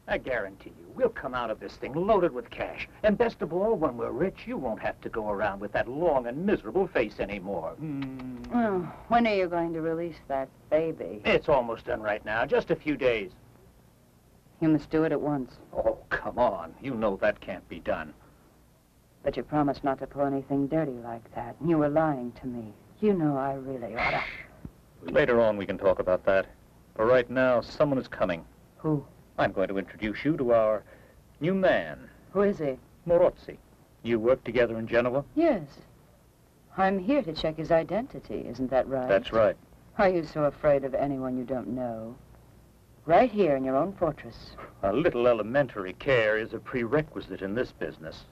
I guarantee you, we'll come out of this thing loaded with cash. And best of all, when we're rich, you won't have to go around with that long and miserable face anymore. Well, when are you going to release that baby? It's almost done right now, just a few days. You must do it at once. Oh, come on. You know that can't be done. But you promised not to pull anything dirty like that. You were lying to me. You know I really ought to... Later on, we can talk about that. For right now, someone is coming. Who? I'm going to introduce you to our new man. Who is he? Marzi. You work together in Genoa? Yes. I'm here to check his identity, isn't that right? That's right. Are you so afraid of anyone you don't know? Right here in your own fortress. A little elementary care is a prerequisite in this business.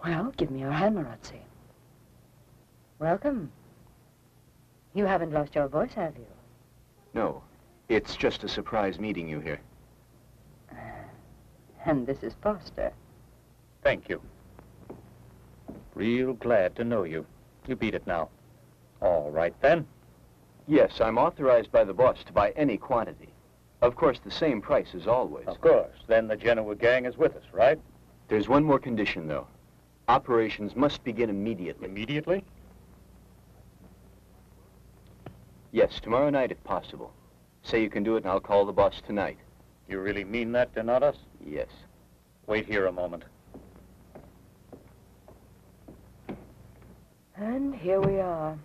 Well, give me your hand, Marzi. Welcome. You haven't lost your voice, have you? No. It's just a surprise meeting you here. And this is Foster. Thank you. Real glad to know you. You beat it now. All right, then. Yes, I'm authorized by the boss to buy any quantity. Of course, the same price as always. Of course. Then the Genoa gang is with us, right? There's one more condition, though. Operations must begin immediately. Immediately? Yes, tomorrow night if possible. Say you can do it and I'll call the boss tonight. You really mean that, Renato? Yes. Wait here a moment. And here we are.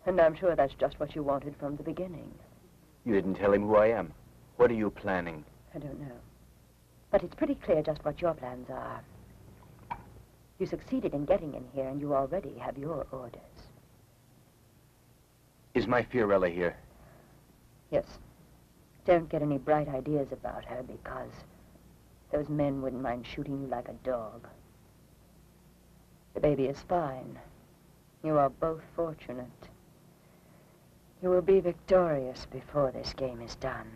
And I'm sure that's just what you wanted from the beginning. You didn't tell him who I am. What are you planning? I don't know. But it's pretty clear just what your plans are. You succeeded in getting in here, and you already have your orders. Is my Fiorella here? Yes. Don't get any bright ideas about her, because those men wouldn't mind shooting you like a dog. The baby is fine. You are both fortunate. You will be victorious before this game is done.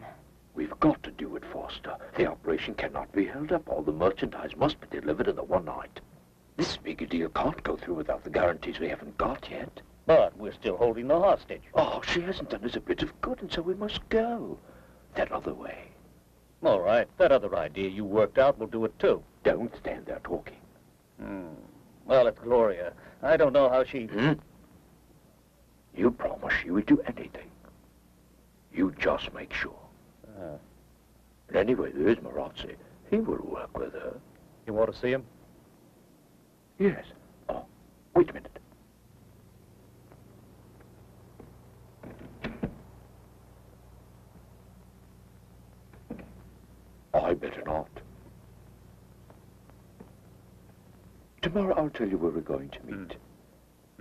We've got to do it, Foster. The operation cannot be held up. All the merchandise must be delivered in the one night. This big deal can't go through without the guarantees we haven't got yet. But we're still holding the hostage. Oh, she hasn't done us a bit of good, and so we must go. That other way. All right, that other idea you worked out will do it too. Don't stand there talking. Well, it's Gloria. I don't know how she... You promised she would do anything. You just make sure. And anyway, there's Marzi. He will work with her. You want to see him? Yes. Oh, wait a minute. I better not. Tomorrow I'll tell you where we're going to meet.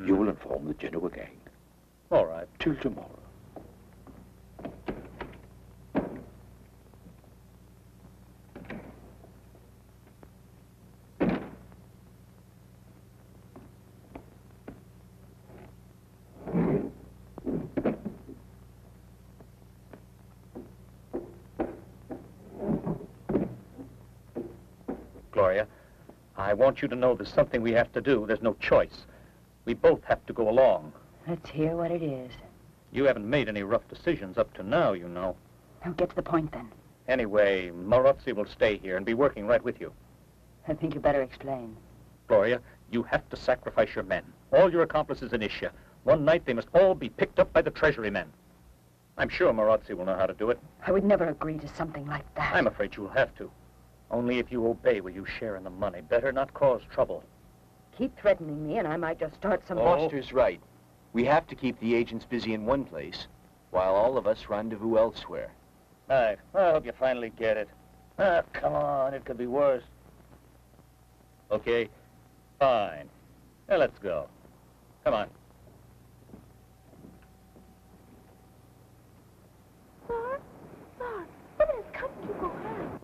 You will inform the Genoa gang. All right. Till tomorrow. Gloria, I want you to know there's something we have to do. There's no choice. We both have to go along. Let's hear what it is. You haven't made any rough decisions up to now, you know. Now get to the point, then. Anyway, Marzi will stay here and be working right with you. I think you better explain. Gloria, you have to sacrifice your men. All your accomplices in Ischia. One night they must all be picked up by the treasury men. I'm sure Marzi will know how to do it. I would never agree to something like that. I'm afraid you'll have to. Only if you obey will you share in the money. Better not cause trouble. Keep threatening me and I might just start some... Foster's right. We have to keep the agents busy in one place, while all of us rendezvous elsewhere. All right. I hope you finally get it. Ah, come on. It could be worse. Okay. Fine. Now let's go. Come on. Sir? Sir, what has come to go on?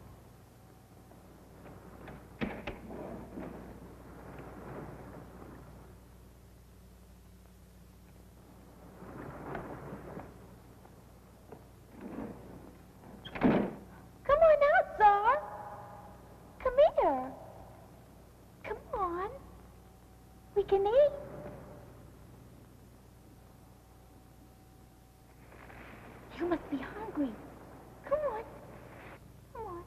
Come on out, sir. Come here. Come on. We can eat. You must be hungry. Come on. Come on.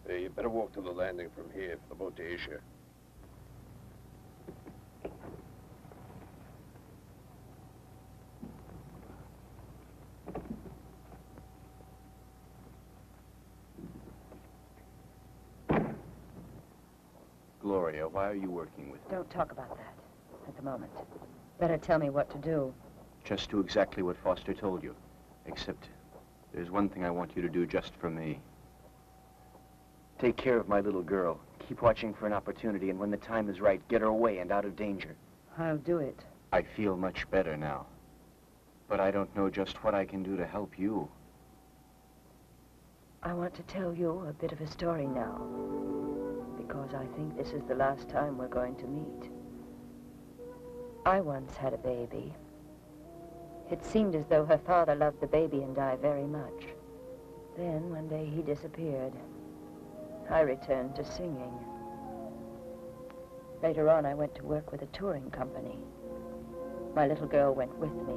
Hey, you better walk to the landing from here for the boat to Ischia. Gloria, why are you working with me? Don't talk about that at the moment. Better tell me what to do. Just do exactly what Foster told you. Except there's one thing I want you to do just for me. Take care of my little girl. Keep watching for an opportunity, and when the time is right, get her away and out of danger. I'll do it. I feel much better now. But I don't know just what I can do to help you. I want to tell you a bit of a story now, because I think this is the last time we're going to meet. I once had a baby. It seemed as though her father loved the baby and I very much. Then, one day, he disappeared. I returned to singing. Later on, I went to work with a touring company. My little girl went with me.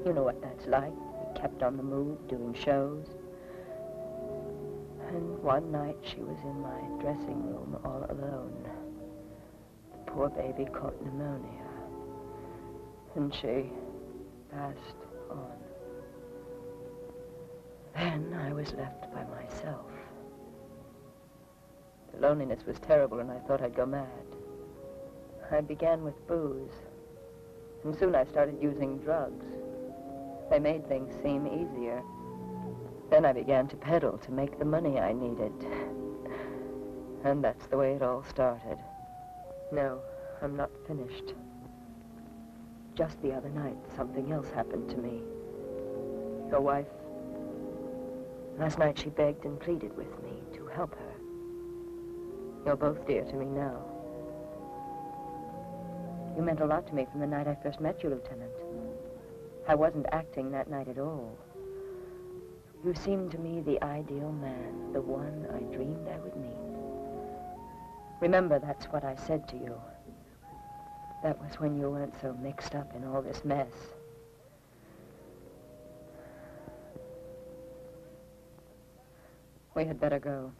You know what that's like. We kept on the move, doing shows. And one night, she was in my dressing room all alone. The poor baby caught pneumonia. And she passed on. Then I was left by myself. The loneliness was terrible, and I thought I'd go mad. I began with booze, and soon I started using drugs. They made things seem easier. Then I began to peddle to make the money I needed. And that's the way it all started. No, I'm not finished. Just the other night, something else happened to me. Your wife, last night she begged and pleaded with me to help her. You're both dear to me now. You meant a lot to me from the night I first met you, Lieutenant. I wasn't acting that night at all. You seemed to me the ideal man, the one I dreamed I would meet. Remember, that's what I said to you. That was when you weren't so mixed up in all this mess. We had better go.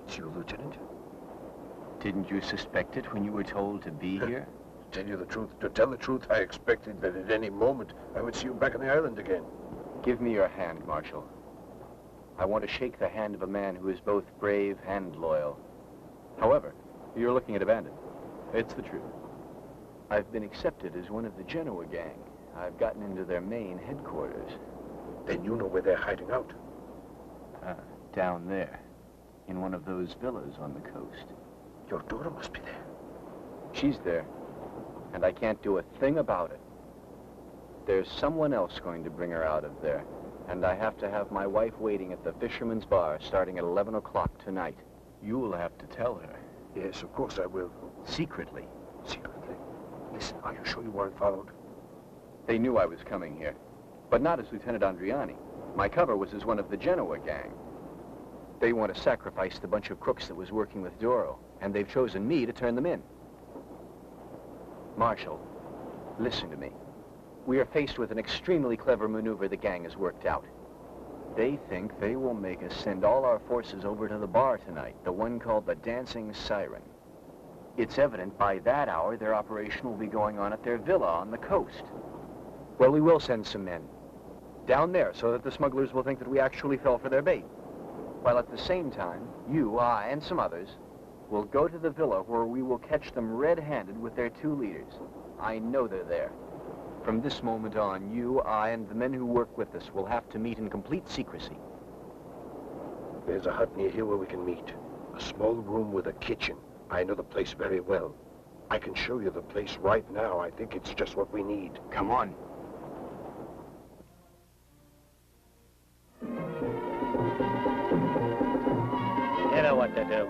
It's you, Lieutenant? Didn't you suspect it when you were told to be here? To tell the truth, I expected that at any moment I would see you back on the island again. Give me your hand, Marshal. I want to shake the hand of a man who is both brave and loyal. However, you're looking at a bandit. It's the truth. I've been accepted as one of the Genoa gang. I've gotten into their main headquarters. Then you know where they're hiding out. Down there, in one of those villas on the coast. Your daughter must be there. She's there, and I can't do a thing about it. There's someone else going to bring her out of there, and I have to have my wife waiting at the Fisherman's Bar starting at 11 o'clock tonight. You'll have to tell her. Yes, of course I will. Secretly. Secretly? Listen, are you sure you weren't followed? They knew I was coming here, but not as Lieutenant Andriani. My cover was as one of the Genoa gang. They want to sacrifice the bunch of crooks that was working with Doro, and they've chosen me to turn them in. Marshal, listen to me. We are faced with an extremely clever maneuver the gang has worked out. They think they will make us send all our forces over to the bar tonight, the one called the Dancing Siren. It's evident by that hour their operation will be going on at their villa on the coast. Well, we will send some men down there so that the smugglers will think that we actually fell for their bait. While at the same time, you, I, and some others will go to the villa where we will catch them red-handed with their two leaders. I know they're there. From this moment on, you, I, and the men who work with us will have to meet in complete secrecy. There's a hut near here where we can meet. A small room with a kitchen. I know the place very well. I can show you the place right now. I think it's just what we need. Come on. You know what to do.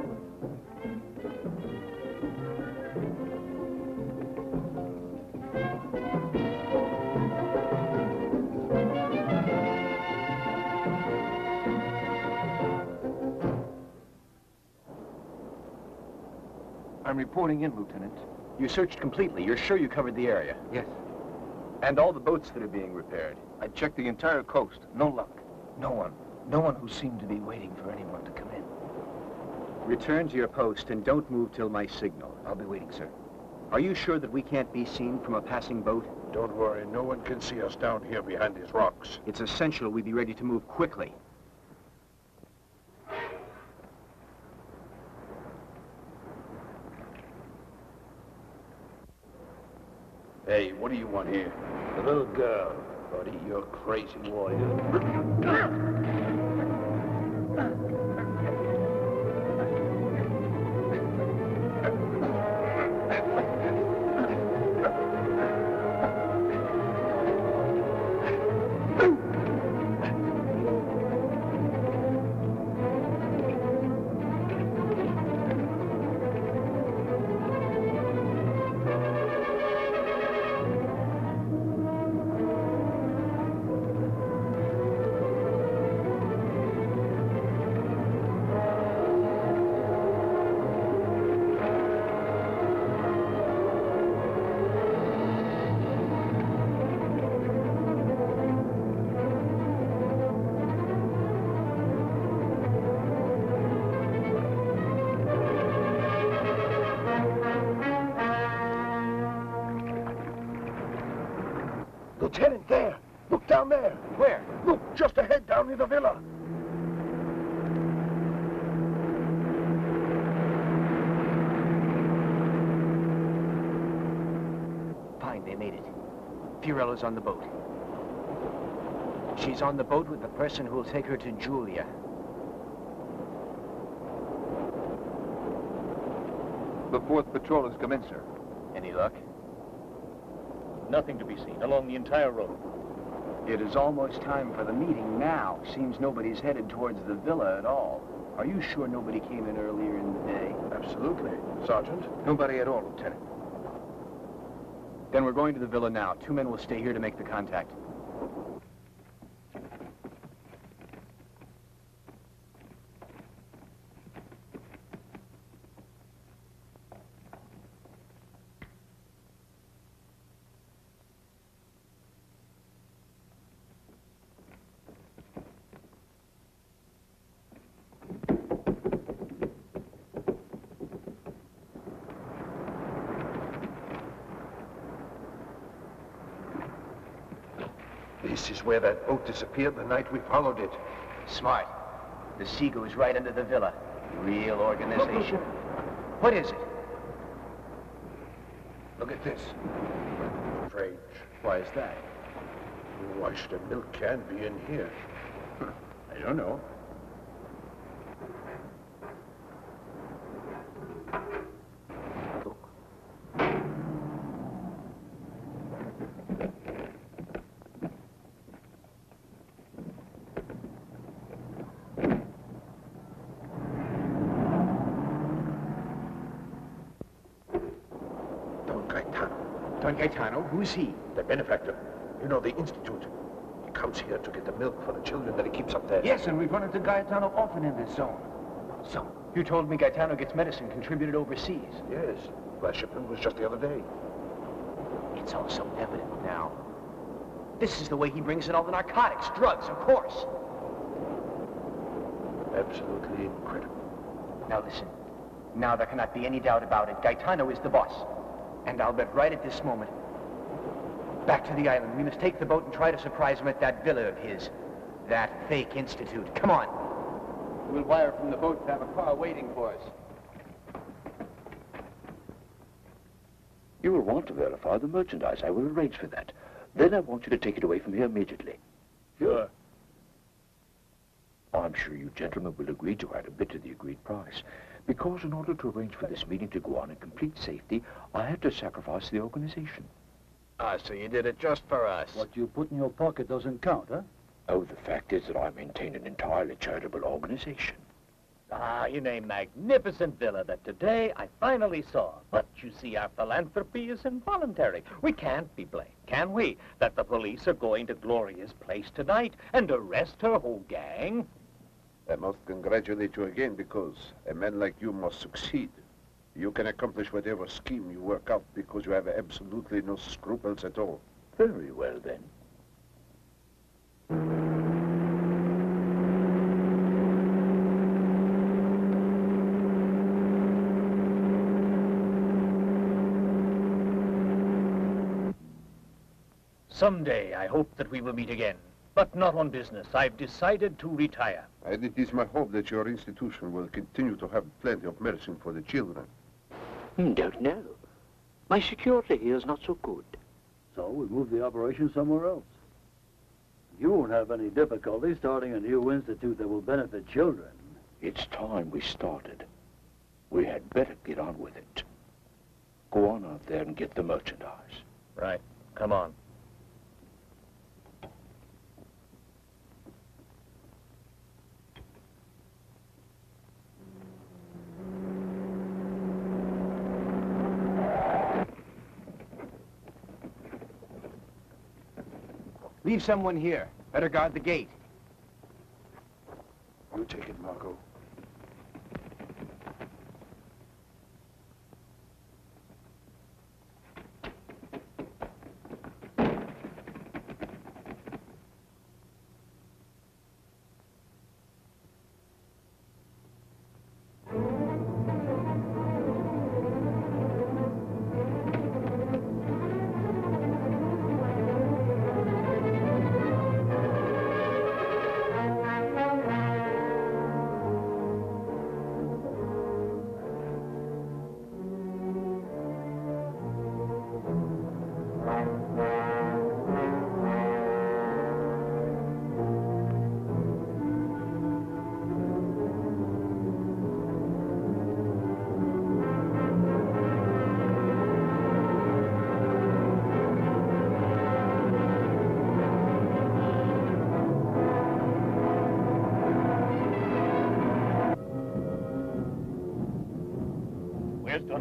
I'm reporting in, Lieutenant. You searched completely. You're sure you covered the area? Yes. And all the boats that are being repaired? I checked the entire coast. No luck. No one who seemed to be waiting for anyone to come in. Return to your post and don't move till my signal. I'll be waiting, sir. Are you sure that we can't be seen from a passing boat? Don't worry. No one can see us down here behind these rocks. It's essential we be ready to move quickly. Hey, what do you want here? The little girl. Buddy, you're crazy warrior. Lieutenant, there! Look down there! Where? Look, just ahead, down near the villa. Fine, they made it. Fiorello's on the boat. She's on the boat with the person who will take her to Julia. The 4th patrol has come in, sir. Any luck? Nothing to be seen along the entire road. It is almost time for the meeting now. Seems nobody's headed towards the villa at all. Are you sure nobody came in earlier in the day? Absolutely. Sergeant? Nobody at all, Lieutenant. Then we're going to the villa now. 2 men will stay here to make the contact. This is where that boat disappeared the night we followed it. Smart. The sea goes right under the villa. Real organization. What is it? Look at this. Strange. Why is that? Why should a milk can be in here? I don't know. Don Gaetano? Who's he? The benefactor. You know, the Institute. He comes here to get the milk for the children that he keeps up there. Yes, and we've run into Gaetano often in this zone. So, you told me Gaetano gets medicine contributed overseas. Yes. Last shipment was just the other day. It's all so evident now. This is the way he brings in all the narcotics, drugs, of course. Absolutely incredible. Now listen. Now there cannot be any doubt about it. Gaetano is the boss. And I'll bet right at this moment. Back to the island. We must take the boat and try to surprise him at that villa of his. That fake institute. Come on. We'll wire from the boat to have a car waiting for us. You will want to verify the merchandise. I will arrange for that. Then I want you to take it away from here immediately. Sure. I'm sure you gentlemen will agree to add a bit to the agreed price. Because in order to arrange for this meeting to go on in complete safety, I had to sacrifice the organization. Ah, so you did it just for us. What you put in your pocket doesn't count, huh? Oh, the fact is that I maintain an entirely charitable organization. Ah, in a magnificent villa that today I finally saw. But you see, our philanthropy is involuntary. We can't be blamed, can we, that the police are going to Gloria's place tonight and arrest her whole gang? I must congratulate you again, because a man like you must succeed. You can accomplish whatever scheme you work out because you have absolutely no scruples at all. Very well, then. Someday I hope that we will meet again. But not on business. I've decided to retire. And it is my hope that your institution will continue to have plenty of medicine for the children. Don't know. My security here is not so good. So we move the operation somewhere else. You won't have any difficulty starting a new institute that will benefit children. It's time we started. We had better get on with it. Go on out there and get the merchandise. Right. Come on. Leave someone here. Better guard the gate. You take it, Margot.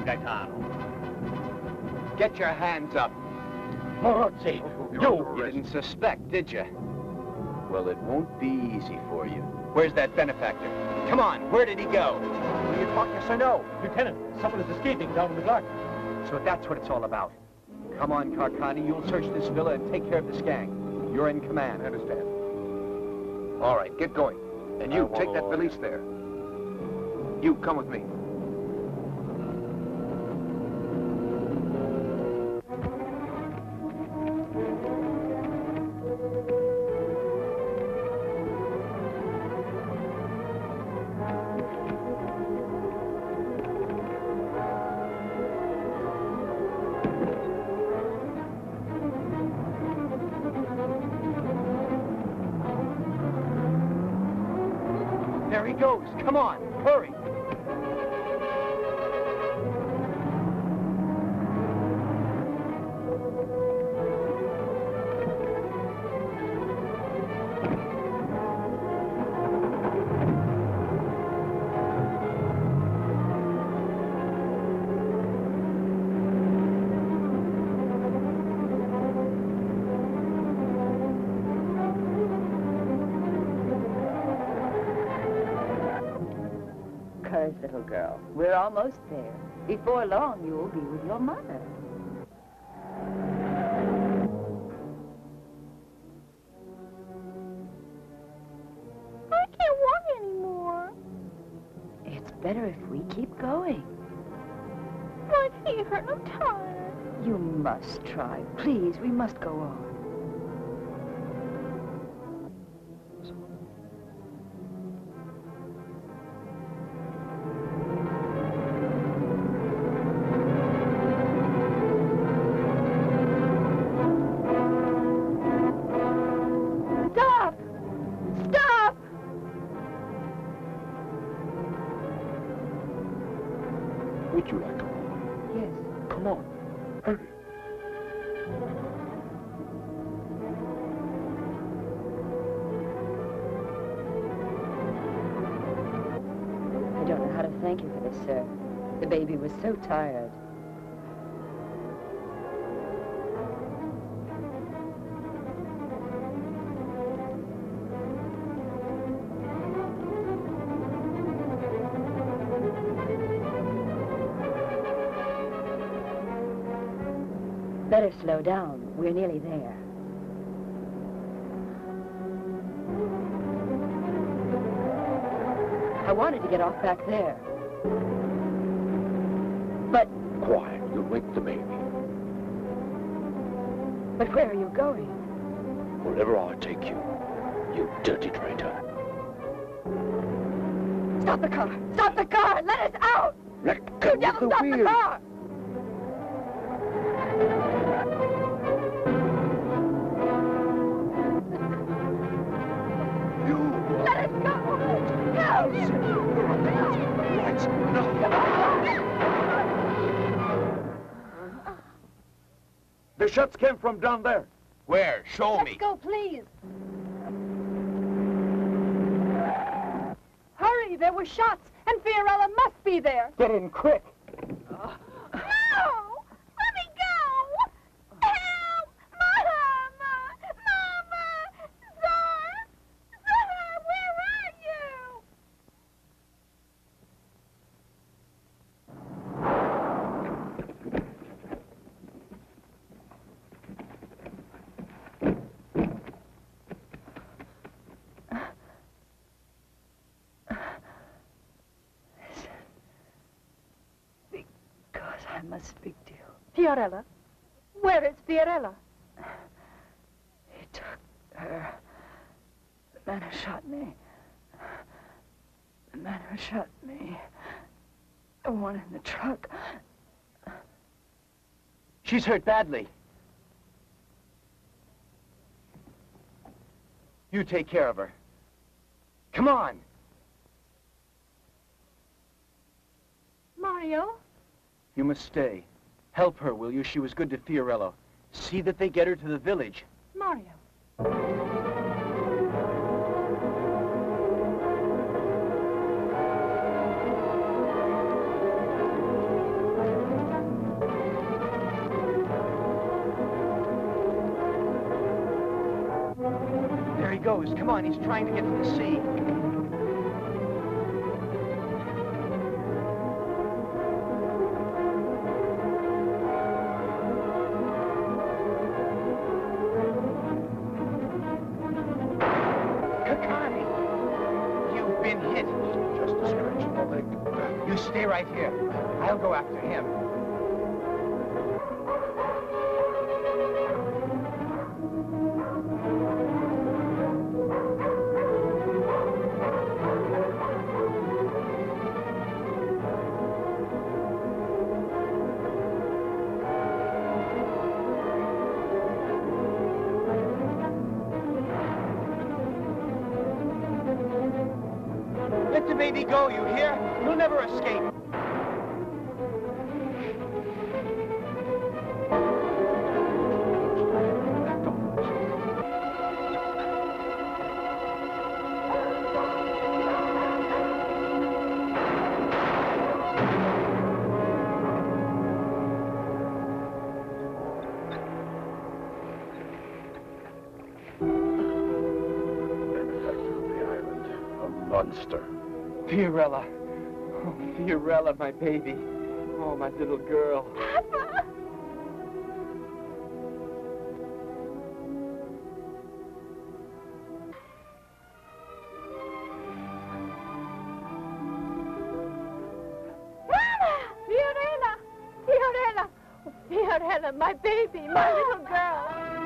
Don Gaetano. Get your hands up. Marzi, You didn't suspect, did you? Well, it won't be easy for you. Where's that benefactor? Come on, where did he go? Will you talk yes or no? Lieutenant, someone is escaping down in the garden. So that's what it's all about. Come on, Carcani, you'll search this villa and take care of this gang. You're in command. I understand. All right, get going. And you, take that valise there. You, come with me. There he goes. Come on, hurry. Courage, little girl. We're almost there. Before long, you'll be with your mother. I can't walk anymore. It's better if we keep going. My feet hurt. I'm tired. You must try. Please, we must go on. Stop! Stop! Would you like a moment? Yes. Come on, hurry. I don't know how to thank you for this, sir. The baby was so tired. Better slow down. We're nearly there. I wanted to get off back there. But Quiet, you'll wake the baby. where are you going? Wherever I take you, you dirty traitor. Stop the car! Stop the car! Let us out! Let go You of devil, the stop the wheel. car! Let us go! Help! Lights, no. The shots came from down there. Where? Show me. Let's go, please. Hurry, there were shots, and Fiorella must be there. Get in quick. No! Let me go! Help! Mama! Mama! Czar! Czar, where are you? Because I must speak to you. Fiorella? Where is Fiorella? He took her. The man who shot me. The man who shot me. The one in the truck. She's hurt badly. You take care of her. Come on. Mario? You must stay. Help her, will you? She was good to Fiorello. See that they get her to the village. Mario. goes. Come on, he's trying to get to the sea. You've been hit. Just a scratch on my leg. You stay right here. I'll go after him. Let the baby go, you hear? You'll never escape. Monster. Fiorella. Oh, Fiorella, my baby. Oh, my little girl. Papa! Fiorella! Fiorella! Oh, Fiorella, my baby, my little girl.